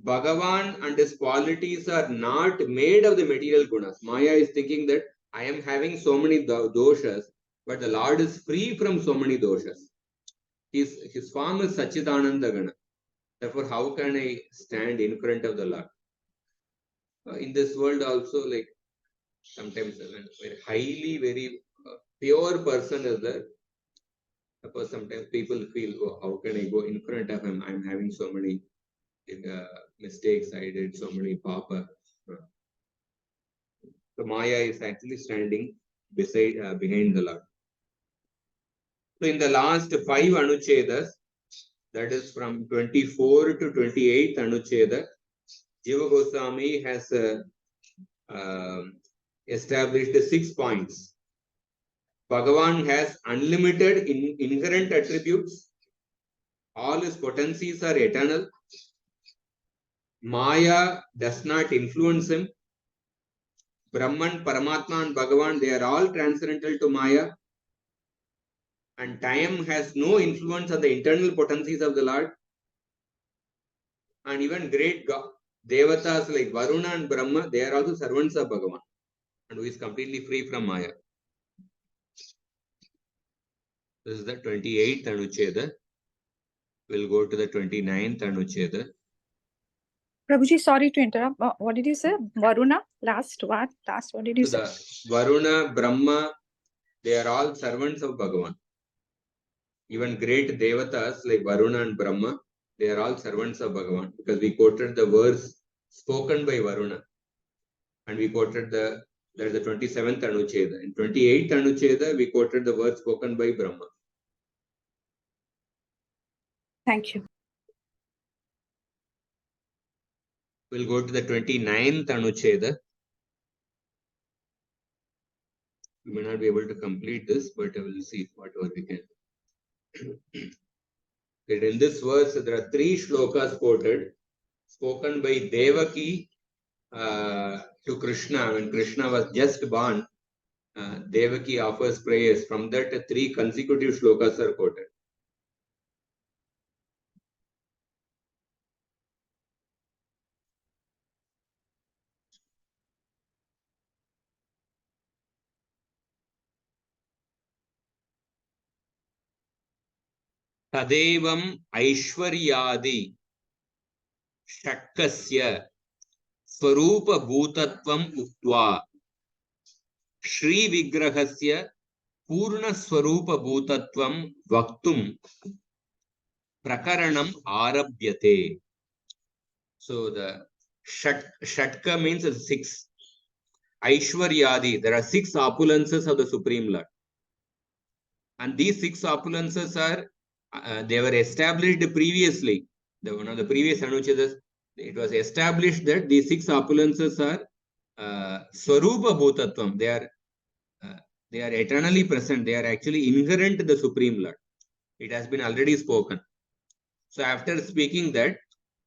Bhagavan and his qualities are not made of the material gunas. Maya is thinking that I am having so many doshas, but the Lord is free from so many doshas. His form is Sachidananda Gana. Therefore, how can I stand in front of the Lord? In this world also, like sometimes a very highly, very pure person is there. Because sometimes people feel, oh, how can I go in front of him? I'm having so many mistakes. I did so many papa. So Maya is actually standing beside, behind the Lord. So in the last 5 anuchedas, that is from 24 to 28 anucheda, Jiva Goswami has established 6 points. Bhagavan has unlimited inherent attributes. All his potencies are eternal. Maya does not influence him. Brahman, Paramatma and Bhagavan, they are all transcendental to Maya. And time has no influence on the internal potencies of the Lord. And even great Devatas like Varuna and Brahma, they are also servants of Bhagavan. And who is completely free from Maya. This is the 28th Anucheda. We'll go to the 29th Anucheda. Prabhuji, sorry to interrupt. What did you say? Varuna? Last what? Last what did you say? Varuna, Brahma, they are all servants of Bhagavan. Even great Devatas like Varuna and Brahma, they are all servants of Bhagavan. Because we quoted the verse spoken by Varuna. And we quoted that is the 27th Anucheda. In 28th Anucheda, we quoted the word spoken by Brahma. Thank you. We'll go to the 29th Anucheda. We may not be able to complete this, but I will see whatever we can. In this verse, there are 3 shlokas quoted, spoken by Devaki to Krishna. When Krishna was just born, Devaki offers prayers. From that, 3 consecutive shlokas are quoted. Tadevam Aishwaryadi Shakkasya Swarupa Bhutatvam Uktva Shri Vigrahasya Purna Swarupa Bhutatvam Vaktum Prakaranam Arabhyate. So the Shatka means 6. Aishwaryadi, there are 6 opulences of the Supreme Lord. And these 6 opulences are, they were established previously. One of the previous Anuchedas, it was established that these 6 opulences are Swarupa Bhutatvam. They are eternally present. They are actually inherent to the Supreme Lord. It has been already spoken. So after speaking that,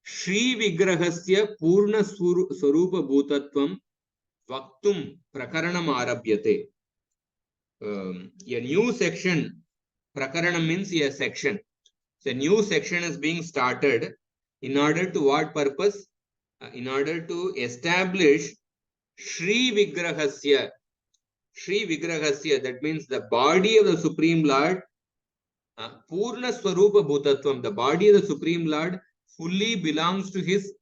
Shri Vigrahasya Purna Swarupa Bhutatvam Vaktum Prakaranam Arabhyate. A new section, Prakaranam means a section. So a new section is being started in order to what purpose? In order to establish Shri Vigrahasya. Shri Vigrahasya, that means the body of the Supreme Lord, Purna Swarupa Bhutatvam, the body of the Supreme Lord fully belongs to his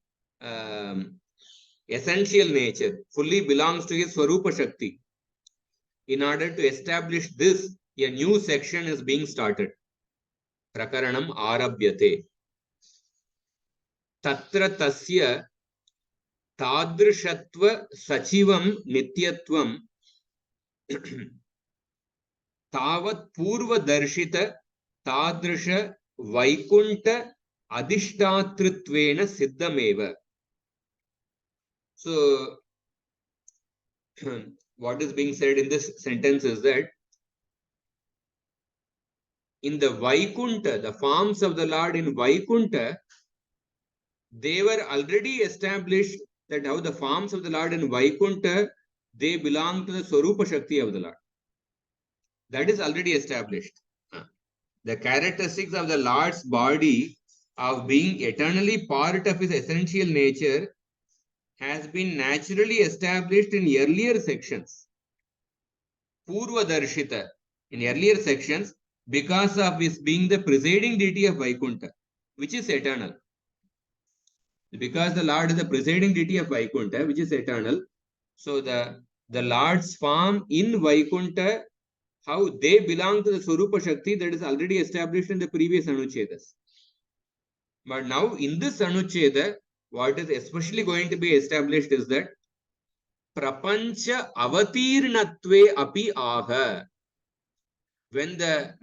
essential nature, fully belongs to his Swarupa Shakti. In order to establish this, a new section is being started. Prakaranam Arabhyate. Tatra Tasya Tadrishatva Sachivam Nityatvam Tavat Purva Darshita Tadrisha Vaikunta Adishtatritvena Siddhameva. So, what is being said in this sentence is that in the Vaikunta, the forms of the Lord in Vaikunta, they were already established that how the forms of the Lord in Vaikunta, they belong to the Swarupa Shakti of the Lord. That is already established. The characteristics of the Lord's body of being eternally part of his essential nature has been naturally established in earlier sections. Purva Darshita, in earlier sections, because of his being the presiding deity of Vaikunta, which is eternal. Because the Lord is the presiding deity of Vaikunta, which is eternal, so the Lord's form in Vaikunta, how they belong to the Swarupa Shakti, that is already established in the previous Anuchedas. But now in this Anucheda, what is especially going to be established is that Prapancha Avatirnatve api aha. When the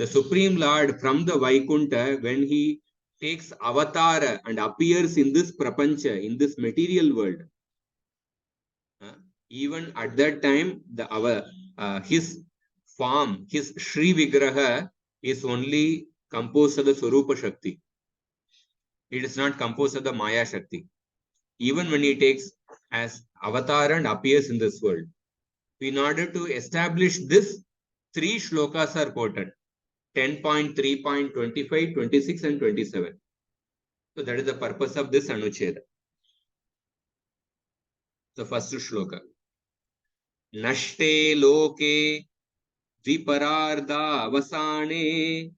Supreme Lord from the Vaikunta, when he takes avatara and appears in this prapancha, in this material world, even at that time, his form, his Shri Vigraha is only composed of the Swarupa Shakti. It is not composed of the Maya Shakti. Even when he takes as avatar and appears in this world. In order to establish this, 3 shlokas are quoted. 10.3.25, 26 and 27. So that is the purpose of this Anucheda. The first shloka. Nashte loke vipararda avasane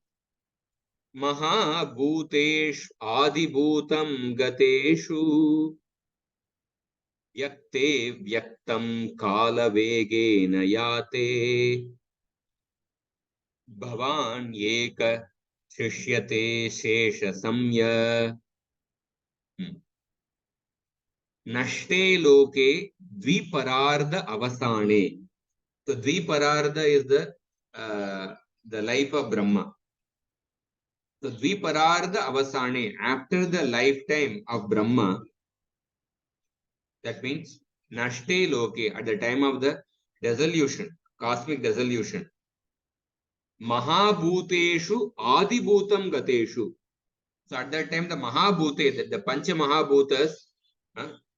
mahabhutesh adibhutam gateshu yakte vyaktam kala vegena yate Bhavan Yeka Shishyate Shesha Samya Nashte Loke Dvipararda Avasane. So Dvipararda is the life of Brahma. So Dvipararda Avasane, after the lifetime of Brahma, that means Nashte Loke, at the time of the dissolution, cosmic dissolution. Mahabhuteshu Adibhutam Gateshu. So at that time, the Mahabhute, the Pancha Mahabhutas,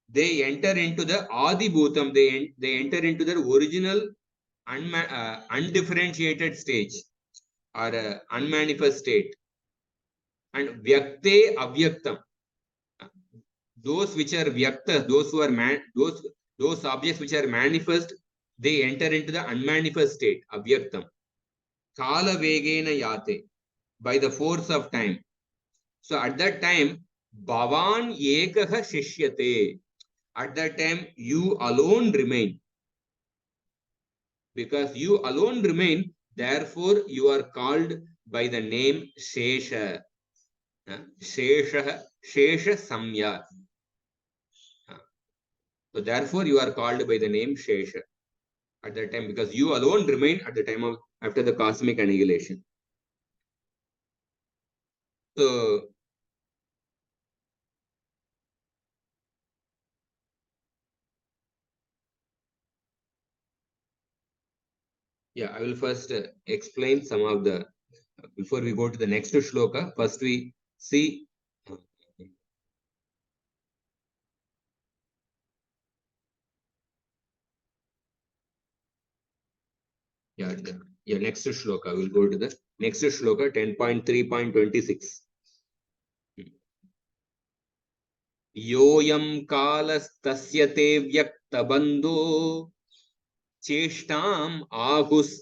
they enter into the Adibhutam, they enter into their original undifferentiated stage or unmanifest state. And Vyakte Avyaktam, those which are Vyakta, those who are those objects which are manifest, they enter into the unmanifest state, Avyaktam. Kala Vegena Yate, by the force of time. So at that time, Bhavan Ekaha Shishyate. At that time, you alone remain. Because you alone remain, therefore you are called by the name Shesha. Shesha Samya. So therefore you are called by the name Shesha at that time, because you alone remain at the time of after the cosmic annihilation. So Yeah, I will first explain some of the, before we go to the next shloka, first we see. Yeah, next shloka. We'll go to the next shloka, 10.3.26. Yoyam kalastasya te vyaktabandho cheshtam ahus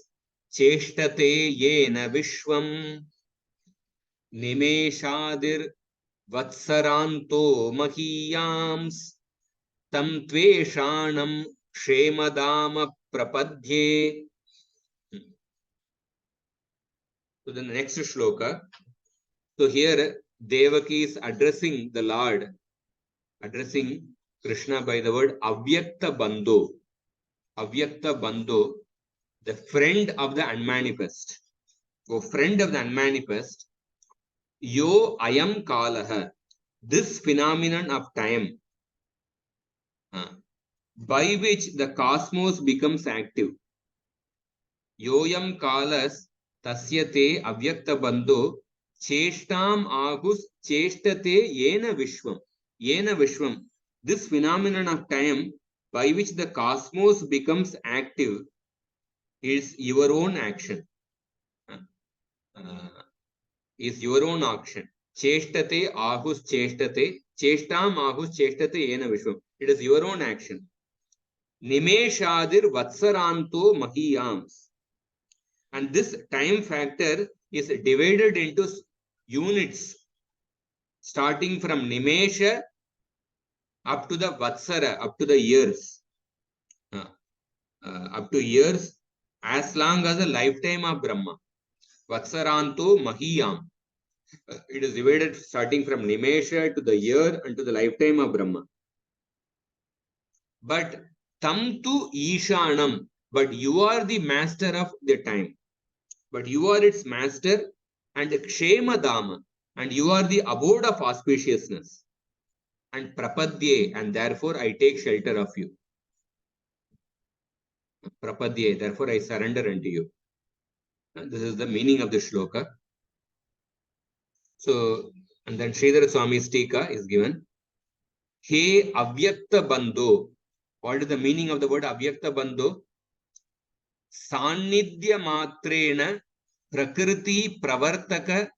cheshtate yena vishwam nimeshadir vatsaranto mahiyams tam tveshanam kshemadama prapadye. So the next shloka. So here Devaki is addressing the Lord, addressing Krishna by the word Avyakta Bandho. Avyakta Bandho, the friend of the unmanifest. So friend of the unmanifest, Yo Ayam Kalaha, this phenomenon of time, by which the cosmos becomes active. Yoyam Kalas Tasyate Avyakta Bandho Cheshtam Ahus Cheshtate Yena Vishwam. Yena Vishwam. This phenomenon of time by which the cosmos becomes active is your own action. Is your own action. Cheshtate Ahus Cheshtate. Cheshtam Ahus Cheshtate Yena Vishwam. It is your own action. Nimeshadir Vatsaranto Mahiyams. And this time factor is divided into units, starting from Nimesha up to the Vatsara, up to the years. Up to years, as long as the lifetime of Brahma. Vatsaranto Mahiyam. It is divided starting from Nimesha to the year and to the lifetime of Brahma. But Tam tu Ishanam. But you are the master of the time. But you are its master and Kshema Dama. And you are the abode of auspiciousness. And Prapadye. And therefore I take shelter of you. Prapadye. Therefore I surrender unto you. And this is the meaning of the shloka. So, and then Sridhara Swami's Tika is given. He Avyakta Bandho. What is the meaning of the word Avyakta Bandho? Sannidhya Matrena Prakriti Pravartaka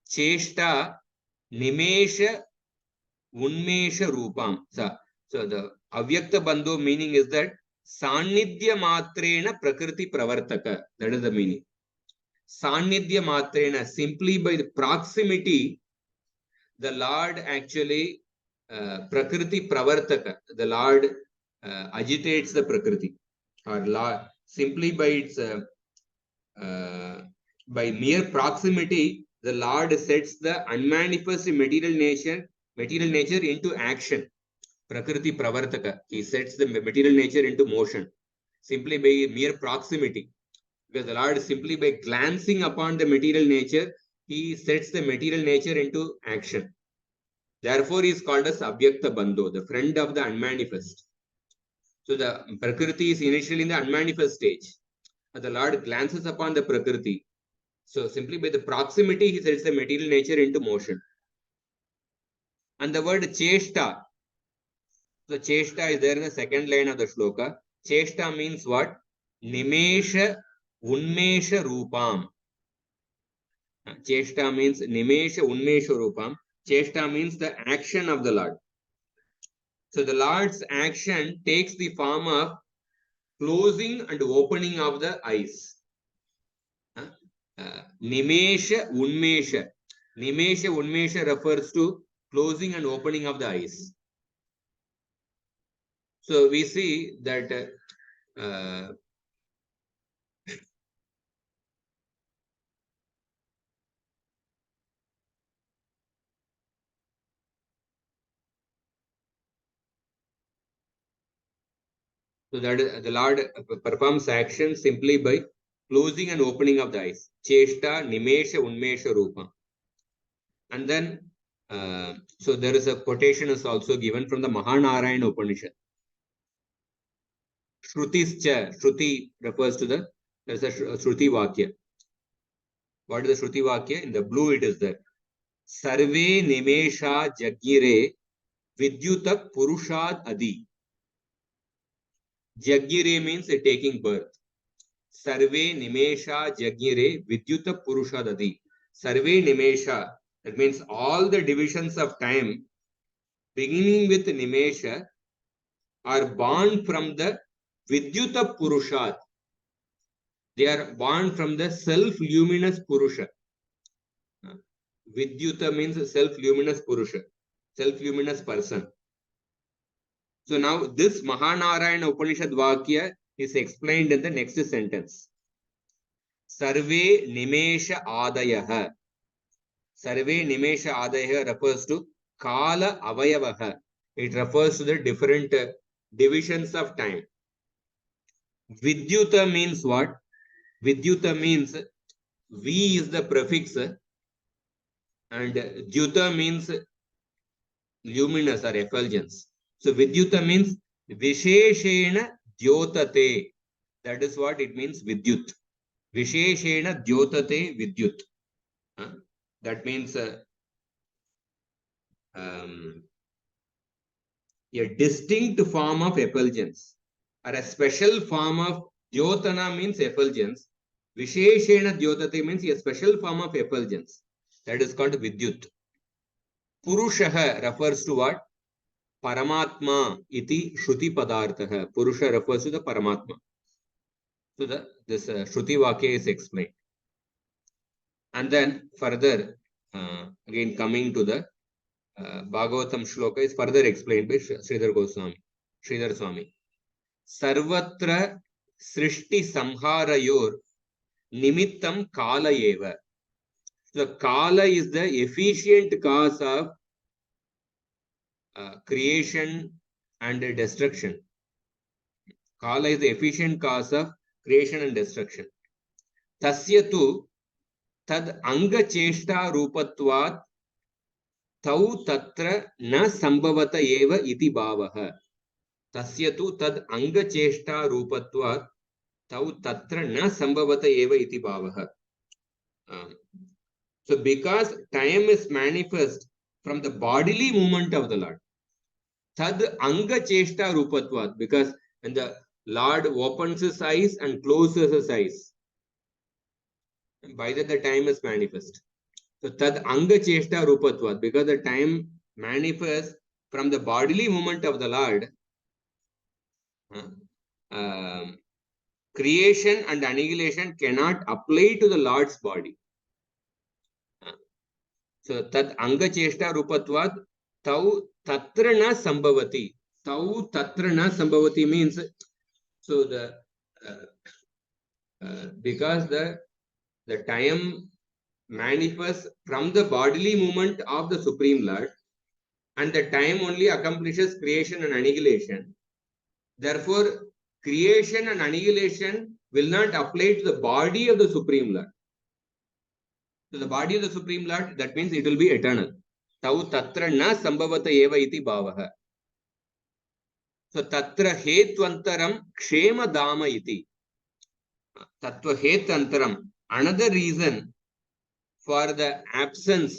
Cheshta Nimesha Unmesha Rupam. So the Avyakta Bandho meaning is that Sannidhya Matrena Prakriti Pravartaka. That is the meaning. Sannidhya Matrena, simply by the proximity, the Lord actually Prakriti Pravartaka, the Lord agitates the Prakriti. Or Lord, simply by its by mere proximity, the Lord sets the unmanifest material nature into action. Prakriti Pravartaka. He sets the material nature into motion simply by mere proximity. Because the Lord, simply by glancing upon the material nature, he sets the material nature into action. Therefore, he is called as Avyakta Bandho, the friend of the unmanifest. So the Prakriti is initially in the unmanifest stage. And the Lord glances upon the Prakriti. So simply by the proximity, he sets the material nature into motion. And the word Cheshta. So Cheshta is there in the second line of the shloka. Cheshta means what? Nimesha Unmesha Rupam. Cheshta means Nimesha Unmesha Rupam. Cheshta means the action of the Lord. So the Lord's action takes the form of closing and opening of the eyes. Nimesha Unmesha. Nimesha Unmesha refers to closing and opening of the eyes. So we see that so that the Lord performs action simply by closing and opening of the eyes. Cheshta, Nimesha, Unmesha, Rupa. And then, so there is a quotation is also given from the Mahanarayana Upanishad. Shrutischa. Shruti refers to the There's a Shruti Vakya. What is the Shruti Vakya? In the blue it is there. Sarve Nimesha Jagire Vidyuta Purushad Adi. Jagire means taking birth. Sarve Nimesha Jagire Vidyuta Purushad Adi. Sarve Nimesha, that means all the divisions of time beginning with Nimesha are born from the Vidyuta Purushat. They are born from the self-luminous Purusha. Vidyuta means self-luminous Purusha, self-luminous person. So now this Mahanarayana Upanishad Vakya is explained in the next sentence. Sarve Nimesha Adayaha. Sarve Nimesha Adayaha refers to Kala Avayavaha. It refers to the different divisions of time. Vidyuta means what? Vidyuta means V is the prefix and Dyuta means luminous or effulgence. So Vidyuta means Visheshena Dyotate. That is what it means, Vidyut. Visheshena Dyotate Vidyut. That means a distinct form of effulgence or a special form of Dyotana means effulgence. Visheshena Dyotate means a special form of effulgence. That is called Vidyut. Purushaha refers to what? Paramatma iti Shruti Padartha. Purusha refers to the Paramatma. So this Shruti Vakya is explained. And then further, again coming to the Bhagavatam Shloka is further explained by Sridhar Swami. Sarvatra Srishti Samharayor Nimittam Kala Eva. So Kala is the efficient cause of creation and destruction. Kala is the efficient cause of creation and destruction. Tasya tu tad anga cheshta rupatvat tau tatra na sambhavata eva iti bhavaha. Tasya tu tad anga cheshta rupatvat tau tatra na sambhavata eva iti bhavaha. So because time is manifest from the bodily movement of the Lord, tad anga cheshta rupatvat, because when the Lord opens his eyes and closes his eyes, by that the time is manifest. So tad anga cheshta rupatvat, because the time manifests from the bodily movement of the Lord, creation and annihilation cannot apply to the Lord's body. So tad anga cheshta rupatvat tau tatra na sambhavati. Tau tatra na sambhavati means, so the because the time manifests from the bodily movement of the Supreme Lord, and the time only accomplishes creation and annihilation. Therefore, creation and annihilation will not apply to the body of the Supreme Lord. So the body of the Supreme Lord, that means it will be eternal. Tau tatra na sambhavata eva iti bhavaha. So tatra hetvantaram kshema dama iti. Tattva hetantaram. Another reason for the absence,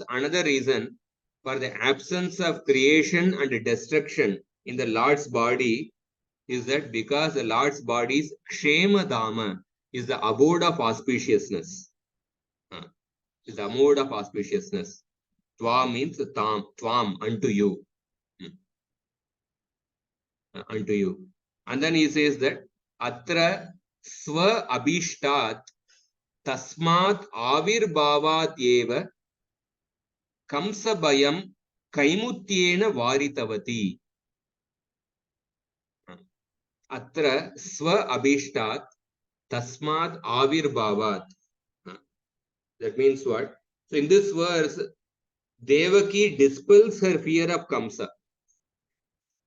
of creation and destruction in the Lord's body is that because the Lord's body is kshema dama, is the abode of auspiciousness. Is the abode of auspiciousness. Twa means twam, unto you. Unto you. And then he says that atra swa abhishtat tasmat avirbhavat eva kamsa bayam kaimutyena varitavati. Atra swa abhishtat tasmat avirbhavat. That means what? So in this verse, Devaki dispels her fear of Kamsa.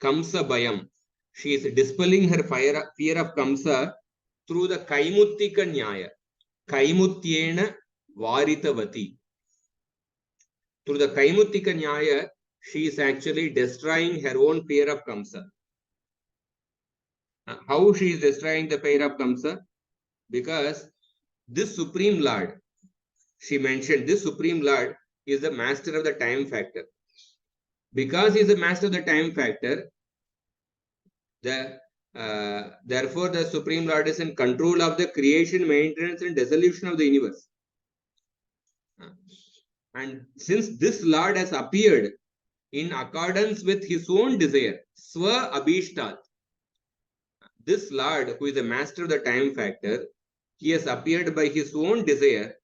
Kamsa bayam. She is dispelling her fear of Kamsa through the Kaimuttika Nyaya. Kaimutyena Varitavati. Through the Kaimuttika Nyaya, she is actually destroying her own fear of Kamsa. How she is destroying the fear of Kamsa? Because this Supreme Lord, she mentioned, this Supreme Lord is the master of the time factor. Because he is the master of the time factor, therefore the Supreme Lord is in control of the creation, maintenance, and dissolution of the universe. And since this Lord has appeared in accordance with his own desire, Swa Abhishtat, this Lord, who is the master of the time factor, he has appeared by his own desire.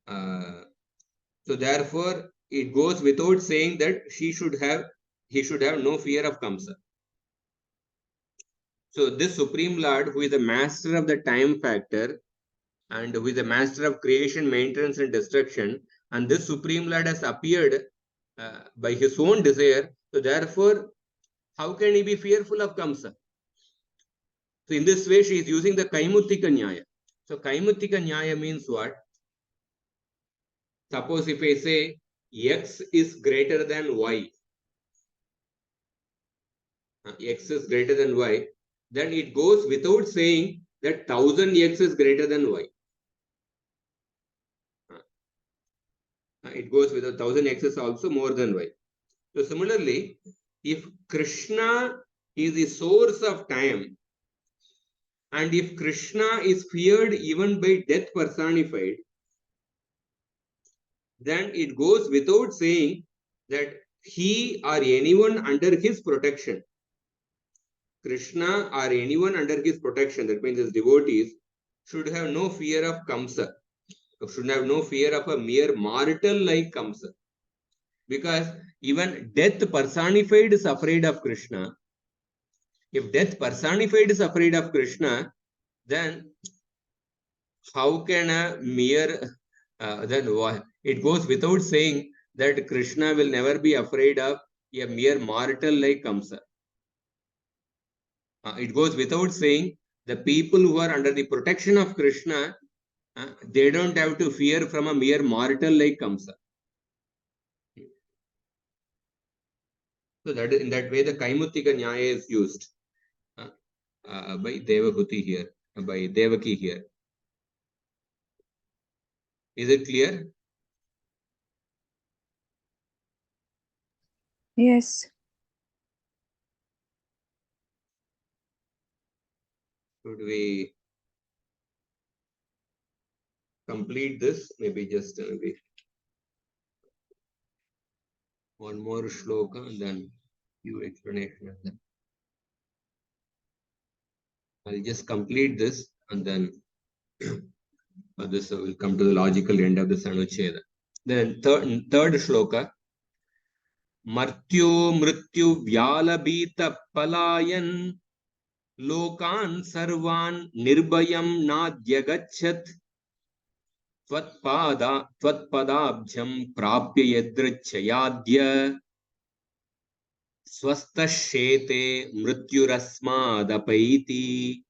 So therefore, it goes without saying that he should have no fear of Kamsa. So this Supreme Lord, who is the master of the time factor and who is the master of creation, maintenance, and destruction, and this Supreme Lord has appeared by his own desire. So therefore, how can he be fearful of Kamsa? So in this way, she is using the Kaimuttika Nyaya. So Kaimuttika Nyaya means what? Suppose if I say X is greater than Y, X is greater than Y, then it goes without saying that 1000X is greater than Y. It goes with 1000X is also more than Y. So similarly, if Krishna is the source of time, and if Krishna is feared even by death personified, then it goes without saying that he or anyone under his protection, Krishna or anyone under his protection, that means his devotees, should have no fear of Kamsa, should have no fear of a mere mortal like Kamsa. Because even death personified is afraid of Krishna. If death personified is afraid of Krishna, then how can a mere, then why? It goes without saying that Krishna will never be afraid of a mere mortal like Kamsa. It goes without saying the people who are under the protection of Krishna, they don't have to fear from a mere mortal like Kamsa. So that in that way, the Kaimuttika Nyaya is used by Devahuti here, by Devaki here. Is it clear? Yes. Should we complete this? Maybe just maybe one more shloka and then few explanation. And then I'll just complete this and then this will come to the logical end of the anuccheda. Then third shloka. Martyo mrityu vyalabita palayan lokan sarvan nirbhayam nadyagachat tvatpadabhyam prapya yadrichayadya swastashete mrityurasmadapaiti.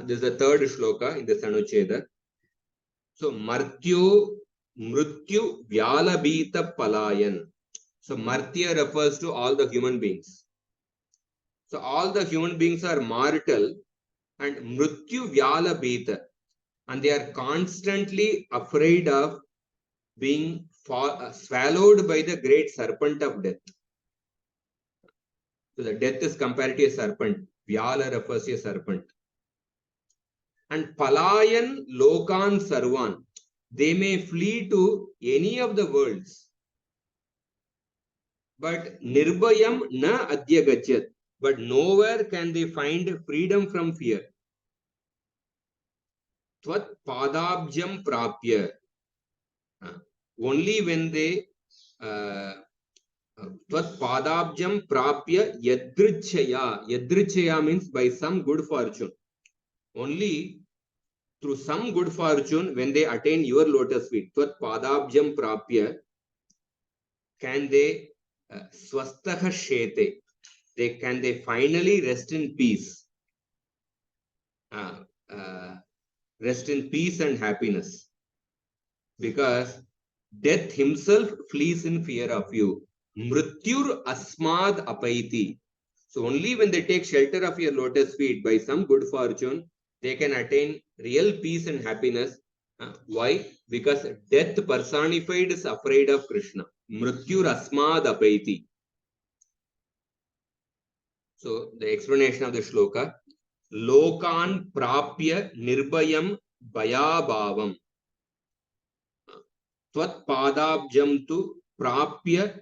This is the third shloka in the anuccheda. So Mrityu Vyalabhita Palayan. So Martya refers to all the human beings. So all the human beings are mortal and Mrityu Vyalabhita, and they are constantly afraid of being swallowed by the great serpent of death. So the death is compared to a serpent. Vyala refers to a serpent. And Palayan Lokan Sarvan. They may flee to any of the worlds. But Nirbhayam na adyagachyat. But nowhere can they find freedom from fear. Tvat padabjam prapya. Only when they Tvat padabjam prapya yadrichaya. Yadrichaya means by some good fortune. Only through some good fortune, when they attain your lotus feet, Tvat padabjam prapya, can they swastaha shete. They finally rest in peace. Rest in peace and happiness. Because death himself flees in fear of you. Mrityur asmad apaiti. So only when they take shelter of your lotus feet by some good fortune, they can attain real peace and happiness. Why? Because death personified is afraid of Krishna. Mrityur asmad apaiti. So the explanation of the shloka. Lokan prapya nirbhayam bhayabhavam. Tvat padabjam tu prapya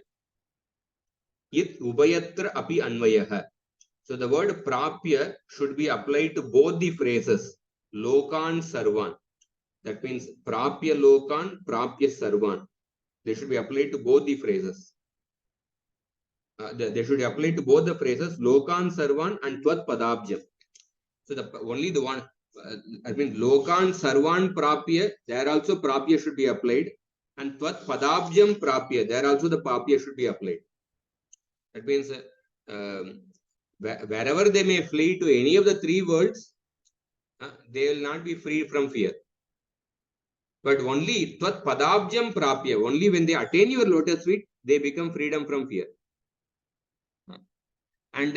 it ubayatra api anvayah. So the word prapya should be applied to both the phrases. Lokan sarvan. That means prapya lokan, prapya sarvan. They should be applied to both the phrases. They should be applied to both the phrases lokan sarvan and tvat padabjam. So only the one, I mean lokan sarvan prapya, there also prapya should be applied, and tvat padabjam prapya, there also the prapya should be applied. That means wherever they may flee to any of the three worlds, they will not be free from fear. But only tvat padabjam prapya, only when they attain your lotus feet, they become freedom from fear. And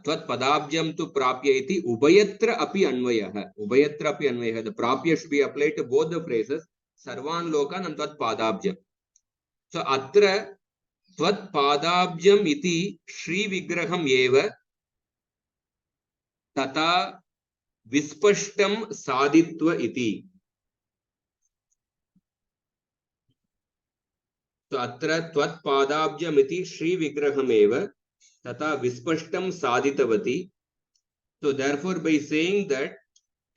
tvat padabjam tu prapya iti ubayatra api anvayah. Ubayatra api anvayah. The prapya should be applied to both the phrases, sarvan lokan and tvat padabjam. So atra tvat padabjam iti shri vigraham eva tata vispashtam saditva iti. So atra tvat padabjam iti shri vigraham eva tata vispashtam saditavati. So therefore, by saying that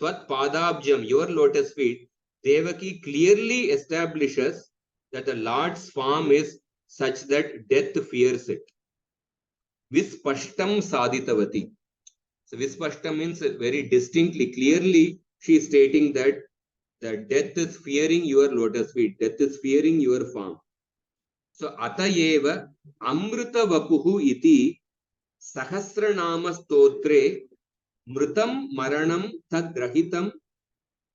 tvat padabjam, your lotus feet, Devaki clearly establishes that the Lord's form is such that death fears it. Vispashtam saditavati. So vispashtam means very distinctly, clearly she is stating that the death is fearing your lotus feet, death is fearing your form. So atayeva amrita vapuhu iti sahasranama stotre mritam maranam tadrahitam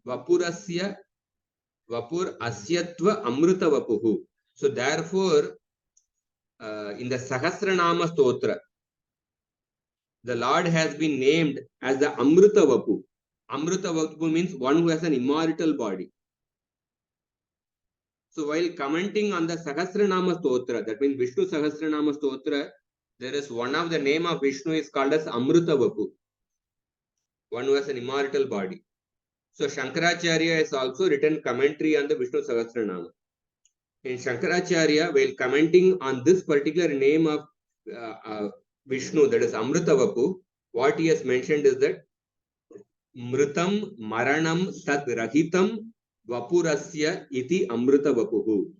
vapurasya vapur asyatva amrita vapuhu. So therefore, in the Sahasranama Stotra, the Lord has been named as the Amrita Vapu. Amrita Vapu means one who has an immortal body. So while commenting on the Sahasranama Stotra, that means Vishnu Sahasranama Stotra, there is one of the name of Vishnu is called as Amrita Vapu, one who has an immortal body. So Shankaracharya has also written commentary on the Vishnu Sahasranama. In Shankaracharya, while commenting on this particular name of Vishnu, that is Amrita Vapu, what he has mentioned is that Mritam Maranam Tad Rahitam Vapurasya iti Amrita Vapuhu.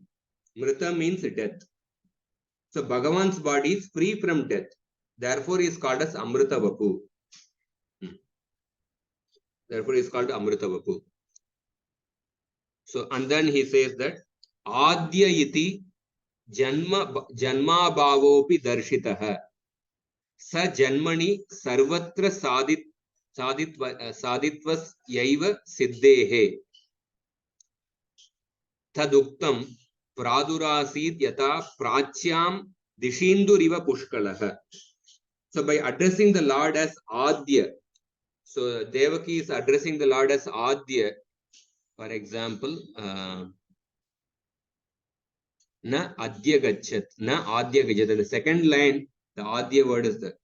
Mrita means death. So Bhagavan's body is free from death. Therefore, he is called as Amrita Vapu. Therefore, he is called Amrita Vapu. So, and then he says that Adya iti Janma bhavopi darshitaha sa janmani sarvatra saditvas yaiva siddhehe taduktam pradurasid yata prachyam dishinduriva pushkalaha. So by addressing the Lord as Adya, so Devaki is addressing the Lord as Adya. For example, na adya gachat, na adya gachat. The second line, the adya word is the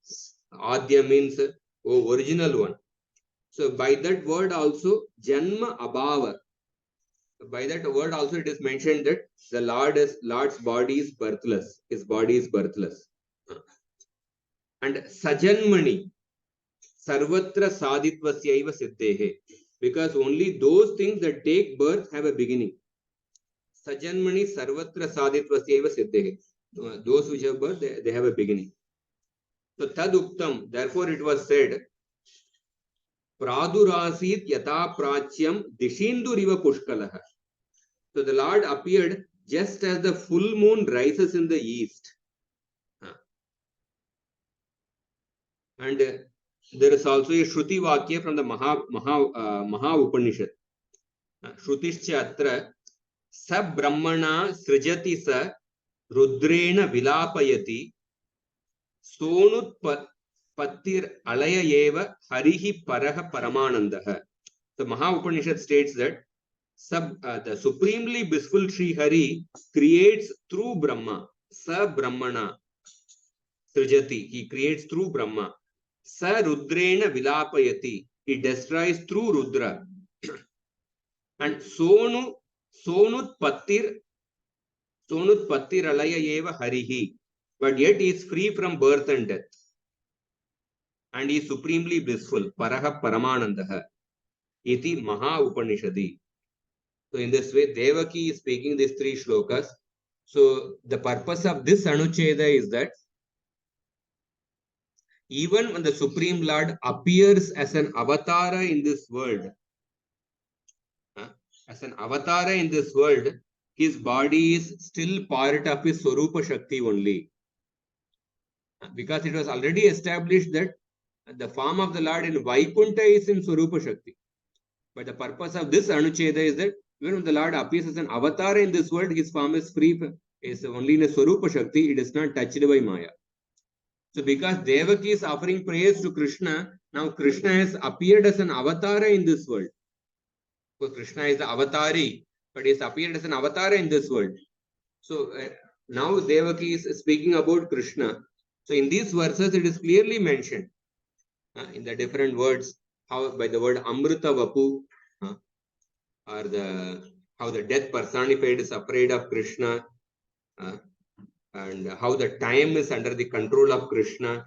adya means original one. So by that word also janma abhava. By that word also it is mentioned that the Lord's body is birthless. His body is birthless. And sajanmani sarvatra saditvasyaiva siddhehe, because only those things that take birth have a beginning. Sajanmani sarvatra saditvasyaiva siddhehe. Those which have birth, they have a beginning. So taduktam, therefore it was said, pradurasit yata prachyam dishinduriva pushkalaha. So the Lord appeared just as the full moon rises in the east. And there is also a Shruti Vakya from the Maha Upanishad. Shrutishcha atra sa brahmana srijati sa rudrena vilapayati Sonutpattir alaya eva harihi paraha paramanandaha. The Maha Upanishad states that the supremely blissful Sri Hari creates through Brahma. Sa Brahmana Srijati. He creates through Brahma. Sa Rudrena Vilapayati. He destroys through Rudra. And Sonutpattir alaya eva harihi. But yet he is free from birth and death. And he is supremely blissful. Paraha Paramanandaha. Iti Maha Upanishadi. So in this way, Devaki is speaking these three shlokas. So the purpose of this anuccheda is that even when the Supreme Lord appears as an avatara in this world, his body is still part of his Swarupa Shakti only. Because it was already established that the form of the Lord in Vaikuntha is in Swarupa Shakti. But the purpose of this anuccheda is that even when the Lord appears as an avatar in this world, his form is free, is only in a Swarupa Shakti, it is not touched by Maya. So because Devaki is offering praise to Krishna, now Krishna has appeared as an avatar in this world. So Krishna is the avatari, but he has appeared as an avatar in this world. So now Devaki is speaking about Krishna. So in these verses, it is clearly mentioned in the different words, how by the word Amrita Vapu, or how the death personified is afraid of Krishna, and how the time is under the control of Krishna,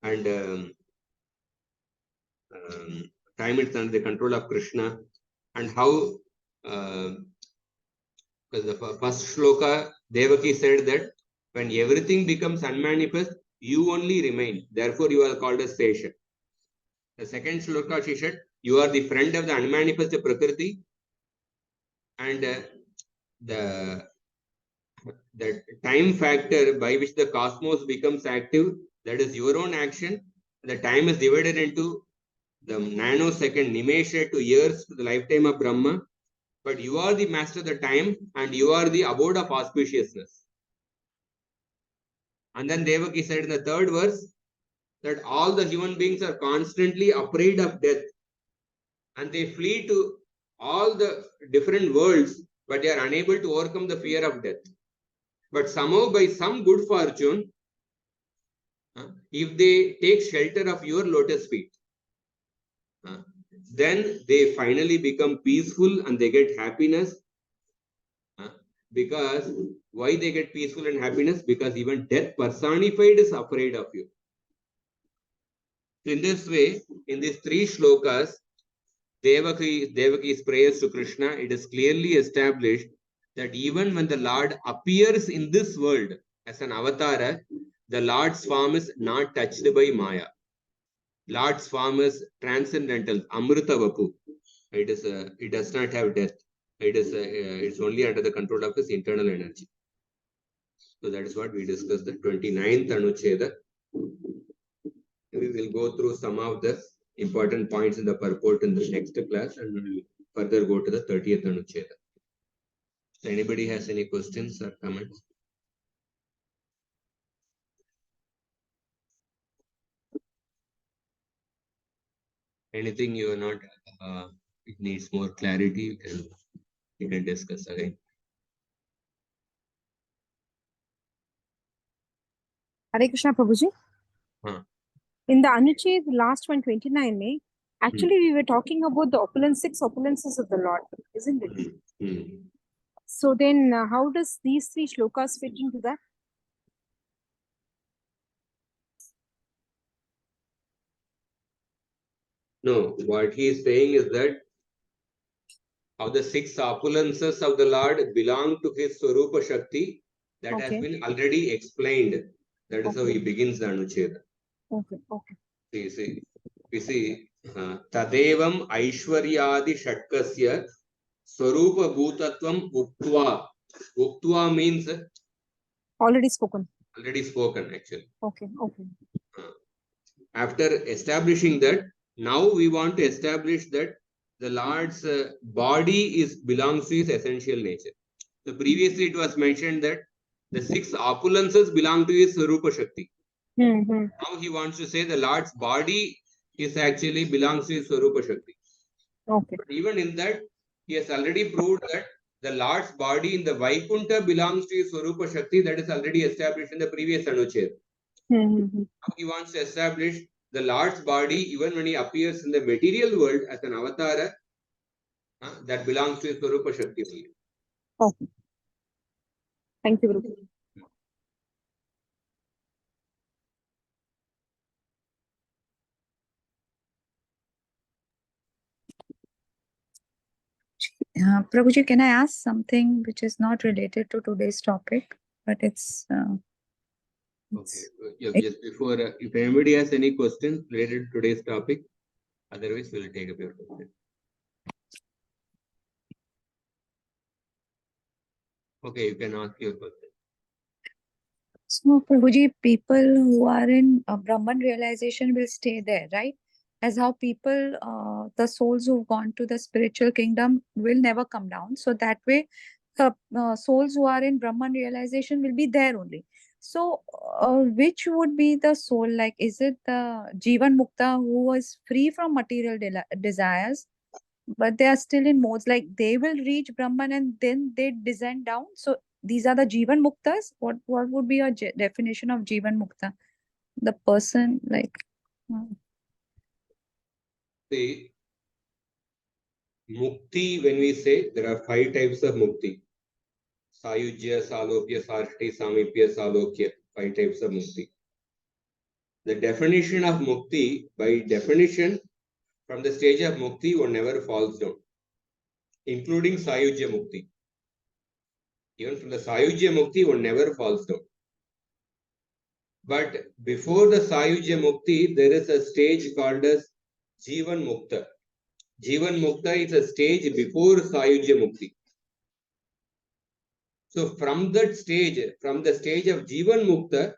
and time is under the control of Krishna, and how the first shloka Devaki said that when everything becomes unmanifest, you only remain. Therefore, you are called as Sesha. The second shloka she said, you are the friend of the unmanifest Prakriti, and the time factor by which the cosmos becomes active, that is your own action. The time is divided into the nanosecond, nimesha, to years, to the lifetime of Brahma. But you are the master of the time and you are the abode of auspiciousness. And then Devaki said in the third verse that all the human beings are constantly afraid of death and they flee to all the different worlds, but they are unable to overcome the fear of death. But somehow, by some good fortune, if they take shelter of your lotus feet, then they finally become peaceful and they get happiness. Because why they get peaceful and happiness? Because even death personified is afraid of you. So in this way, in these three shlokas, Devaki's prayers to Krishna, it is clearly established that even when the Lord appears in this world as an avatara, the Lord's form is not touched by Maya. Lord's form is transcendental, Amrita Vapu. It does not have death. It's only under the control of his internal energy. So that is what we discussed, the 29th Anuccheda. We will go through some of the important points in the purport in the next class, and we will further go to the 30th Anuccheda. So anybody has any questions or comments? Anything you are not, it needs more clarity, you can discuss again. Hare Krishna, Prabhuji. In the Anuched, last one, 29, actually we were talking about the 6 opulences of the Lord, isn't it? So then how does these 3 shlokas fit into that? No, what he is saying is that how the 6 opulences of the Lord belong to his Swarupa Shakti, that has been already explained. That is how he begins the Anuccheda. You see, Tadevam Aishwaryadi Shatkasya Swarupa Bhutatvam Uktva. Uktva means already spoken. Already spoken, actually. Okay. After establishing that, now we want to establish that the Lord's body belongs to his essential nature. So previously it was mentioned that The 6 opulences belong to his Swarupa Shakti. Mm-hmm. Now he wants to say the Lord's body is actually belongs to his Swarupa Shakti. Okay. But even in that, he has already proved that the Lord's body in the Vaikuntha belongs to his Swarupa Shakti. That is already established in the previous anuccheda. Mm-hmm. Now he wants to establish the Lord's body even when he appears in the material world as an avatara, that belongs to his Swarupa Shakti only. Okay. Thank you, Guru. Prabhuji, can I ask something which is not related to today's topic, but it's Okay. Just before, if anybody has any questions related to today's topic, otherwise we'll take up your question. Okay, you can ask your question. So, Prabhuji, people who are in Brahman realization will stay there, right? As how people, the souls who've gone to the spiritual kingdom will never come down. So that way, the souls who are in Brahman realization will be there only. So, which would be the soul? Like, is it the Jivan Mukta who was free from material desires, but they are still in modes? Like, they will reach Brahman and then they descend down. So, these are the Jivan Muktas. What would be your definition of Jivan Mukta? The person like See, mukti, when we say there are 5 types of mukti. Sayujya, Salokya, Sarshti, Samipya, Salokya, 5 types of mukti. The definition of mukti, by definition, from the stage of mukti, one never falls down, including Sayujya mukti. Even from the Sayujya mukti, one never falls down. But before the Sayujya mukti, there is a stage called as Jivan Mukta. Jivan Mukta is a stage before Sayujya mukti. So from that stage, from the stage of Jivan Mukta,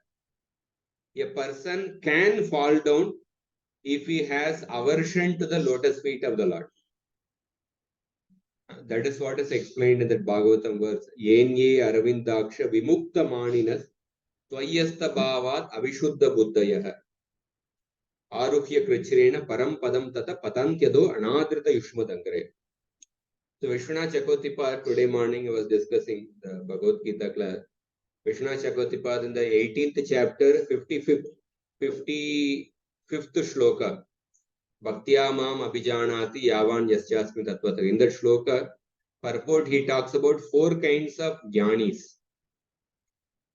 a person can fall down if he has aversion to the lotus feet of the Lord. That is what is explained in that Bhagavatam verse. Yenye Aravindaksha Vimukta Maninas Twayasta Bhavat Avishuddha Buddhayah Aruhya Krichirena Param Padam Tata Patantyado Anadrita Yushmadangare. So Vishwanath Chakravarti today morning I was discussing the Bhagavad Gita class. Vishwanath Chakravarti in the 18th chapter, 55th shloka. Bhaktya mam abhijanati yavan yasyasmi tattvata. In that shloka, purport he talks about 4 kinds of jnanis.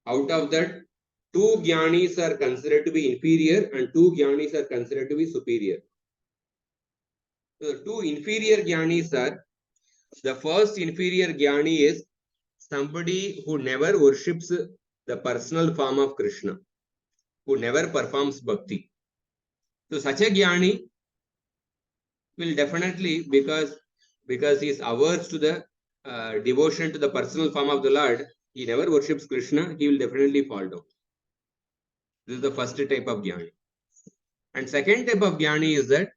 Out of that, 2 jnanis are considered to be inferior and 2 jnanis are considered to be superior. So the 2 inferior jnanis are, the first inferior jnani is somebody who never worships the personal form of Krishna, who never performs bhakti. So such a jnani will definitely, because he is averse to the devotion to the personal form of the Lord, he never worships Krishna, he will definitely fall down. This is the first type of jnani. And second type of jnani is that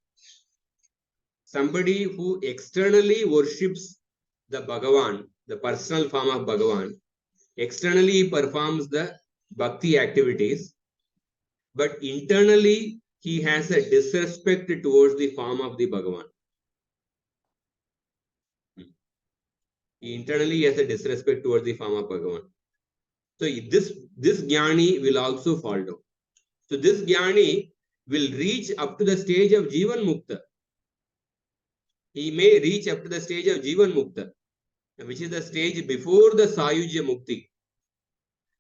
somebody who externally worships the Bhagavan, the personal form of Bhagavan, externally performs the bhakti activities, but internally he has a disrespect towards the form of the Bhagavan. He internally has a disrespect towards the form of Bhagavan. So this jnani will also fall down. So this jnani will reach up to the stage of Jivan Mukta. He may reach up to the stage of Jivan Mukta, which is the stage before the Sayujya Mukti.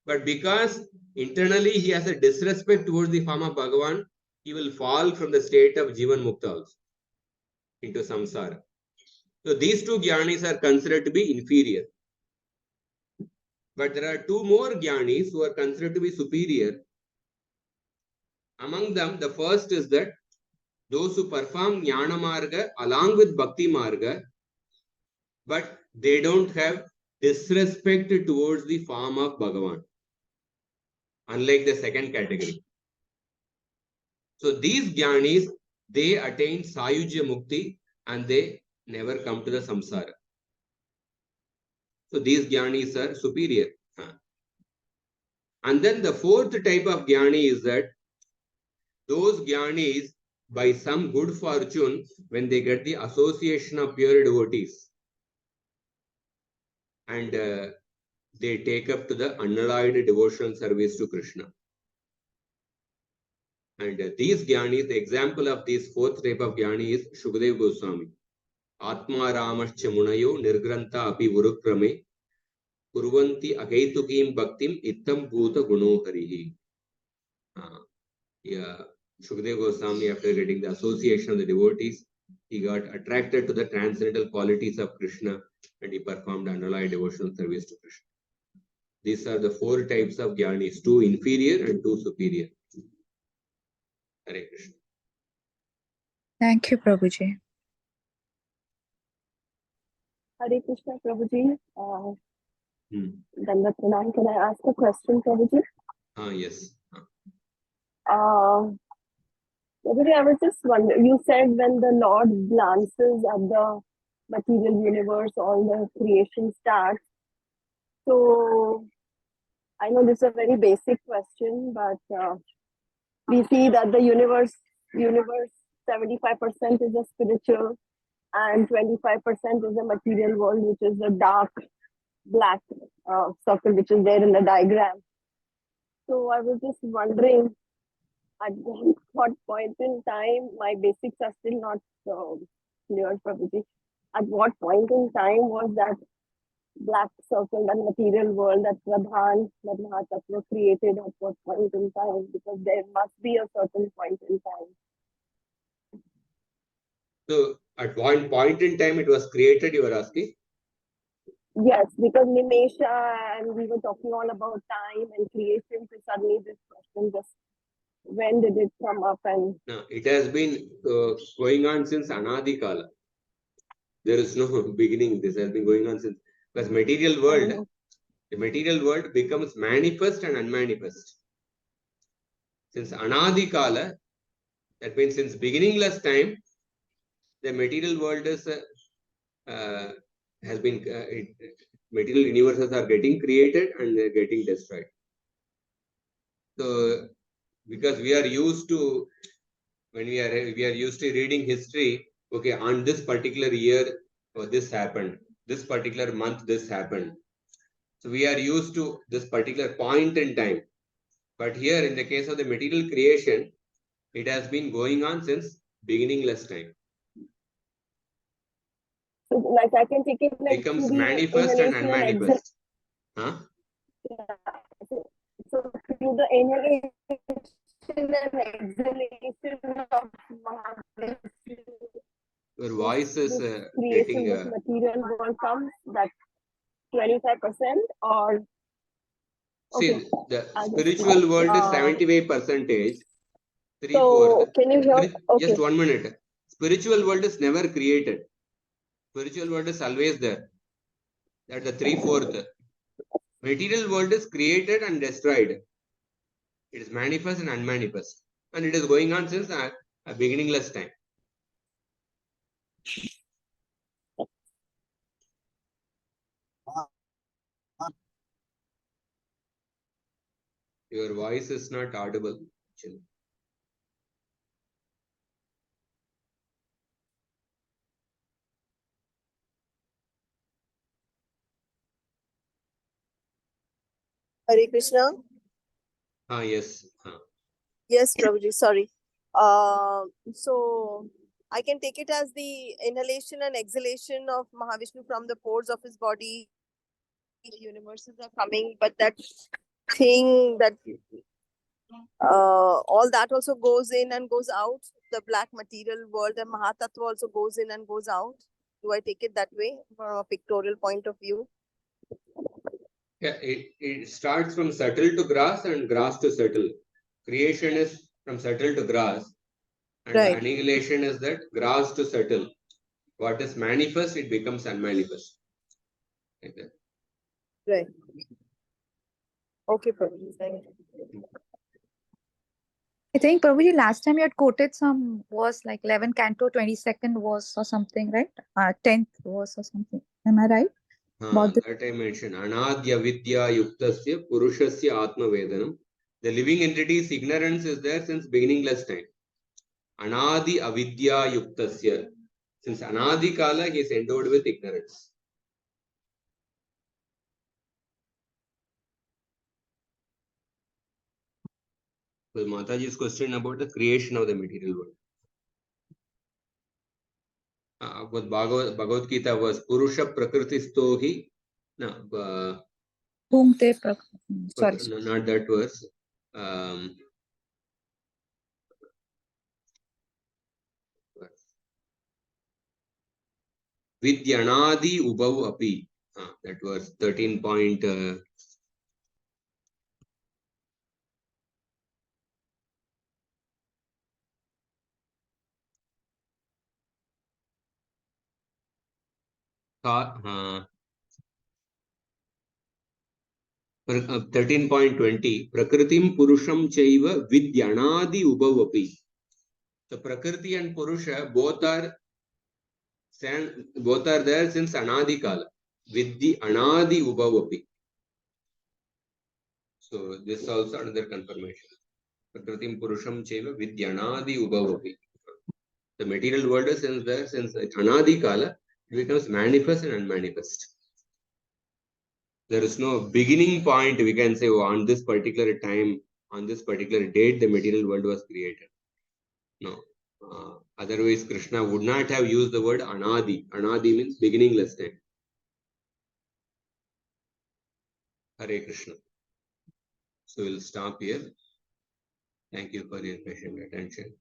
But because internally he has a disrespect towards the form of Bhagavan, he will fall from the state of Jivan Mukta also into samsara. So these 2 jnanis are considered to be inferior. But there are 2 more jnanis who are considered to be superior. Among them, the first is that those who perform Jnana Marga along with Bhakti Marga, but they don't have disrespect towards the form of Bhagavan, unlike the second category. So these jnanis, they attain Sayujya Mukti and they never come to the samsara. So these jnanis are superior. And then the fourth type of jnani is that those jnanis, by some good fortune, when they get the association of pure devotees, and they take up to the unalloyed devotional service to Krishna. And these jnanis, the example of this fourth type of jnani is Shukadeva Goswami. Atma Ramascha Munayo Nirgranta Api Urukrame Kurvanti Akaitukim Bhaktim Ittam Bhuta Guno Harihi. Yeah, Shukadeva Goswami, after getting the association of the devotees, he got attracted to the transcendental qualities of Krishna and he performed unalloyed devotional service to Krishna. These are the four types of jnanis, two inferior and two superior. Hare Krishna. Thank you, Prabhuji. Hare Krishna, Prabhuji. Dandat Pranam. Can I ask a question, Prabhuji? Yes. Prabhuji, I was just wondering, you said when the Lord glances at the material universe, all the creation starts. So, I know this is a very basic question, but we see that the universe 75% is a spiritual and 25% is a material world, which is the dark black circle which is there in the diagram. So I was just wondering, at what point in time, my basics are still not clear, Prabhuji. At what point in time was that black circle, that material world, that Pradhan, that Mahatattva created at what point in time? Because there must be a certain point in time. So, at one point in time it was created, you were asking? Yes, because Nimesha and we were talking all about time and creation, so suddenly this question just, when did it come up? And no, it has been going on since Anadi Kala. There is no beginning. This has been going on since, because material world, the material world becomes manifest and unmanifest. Since Anadi Kala, that means since beginningless time, the material world is has been material universes are getting created and they're getting destroyed. So, because we are used to, when we are used to reading history, okay, on this particular year, this happened, this particular month, this happened. So we are used to this particular point in time. But here, in the case of the material creation, it has been going on since beginningless time. so, like, I can take it like becomes manifest and unmanifest. Huh? So through the inhalation and exhalation of Mahavishnu, Your voice is creation, getting. this material world comes, that 25%, or See, okay, the spiritual world is 75%. So can you hear? Okay. Just 1 minute. Spiritual world is never created. Spiritual world is always there. That's the 3/4. Material world is created and destroyed. It is manifest and unmanifest. And it is going on since a beginningless time. Your voice is not audible. Hare Krishna. Yes. Yes, Prabhuji, sorry. So I can take it as the inhalation and exhalation of Mahavishnu from the pores of his body. Universes are coming, but that thing that all that also goes in and goes out. The black material world, the Mahatattva also goes in and goes out. Do I take it that way from a pictorial point of view? Yeah, it starts from subtle to grass and grass to subtle. Creation is from subtle to grass, and Right. annihilation is that grass to subtle. What is manifest, it becomes unmanifest. Like that. Right. Okay, Prabhuji. Thank you. I think Prabhuji, last time you had quoted some verse like 11 canto 22nd verse or something, right? 10th verse or something. Am I right? That I mentioned. Anadya vidya yuktasya purushasya atma vedanam. The living entity's ignorance is there since beginningless time. Anadi avidya yuktasya. Since Anadi Kala, he is endowed with ignorance. So Mataji's question about the creation of the material world. What Bhagavad Gita was Purusha Prakritisto hi. No, Sorry. no, not that verse. Vidyanadi Ubhav Api. That was 13 point. Uh, 13.20 Prakritim Purusham Chaiva Vidyanadi Ubhavapi. So Prakriti and Purusha both are there since Anadi Kala. Vidhi Anadi Ubhavapi. So this is also another confirmation. Prakritim Purusham Chaiva Vidyanadi Ubhavapi. The material world is there since Anadi Kala. It becomes manifest and unmanifest. There is no beginning point we can say on this particular time, on this particular date, the material world was created. No. Otherwise, Krishna would not have used the word Anadi. Anadi means beginningless time. Hare Krishna. So we'll stop here. Thank you for your patient attention.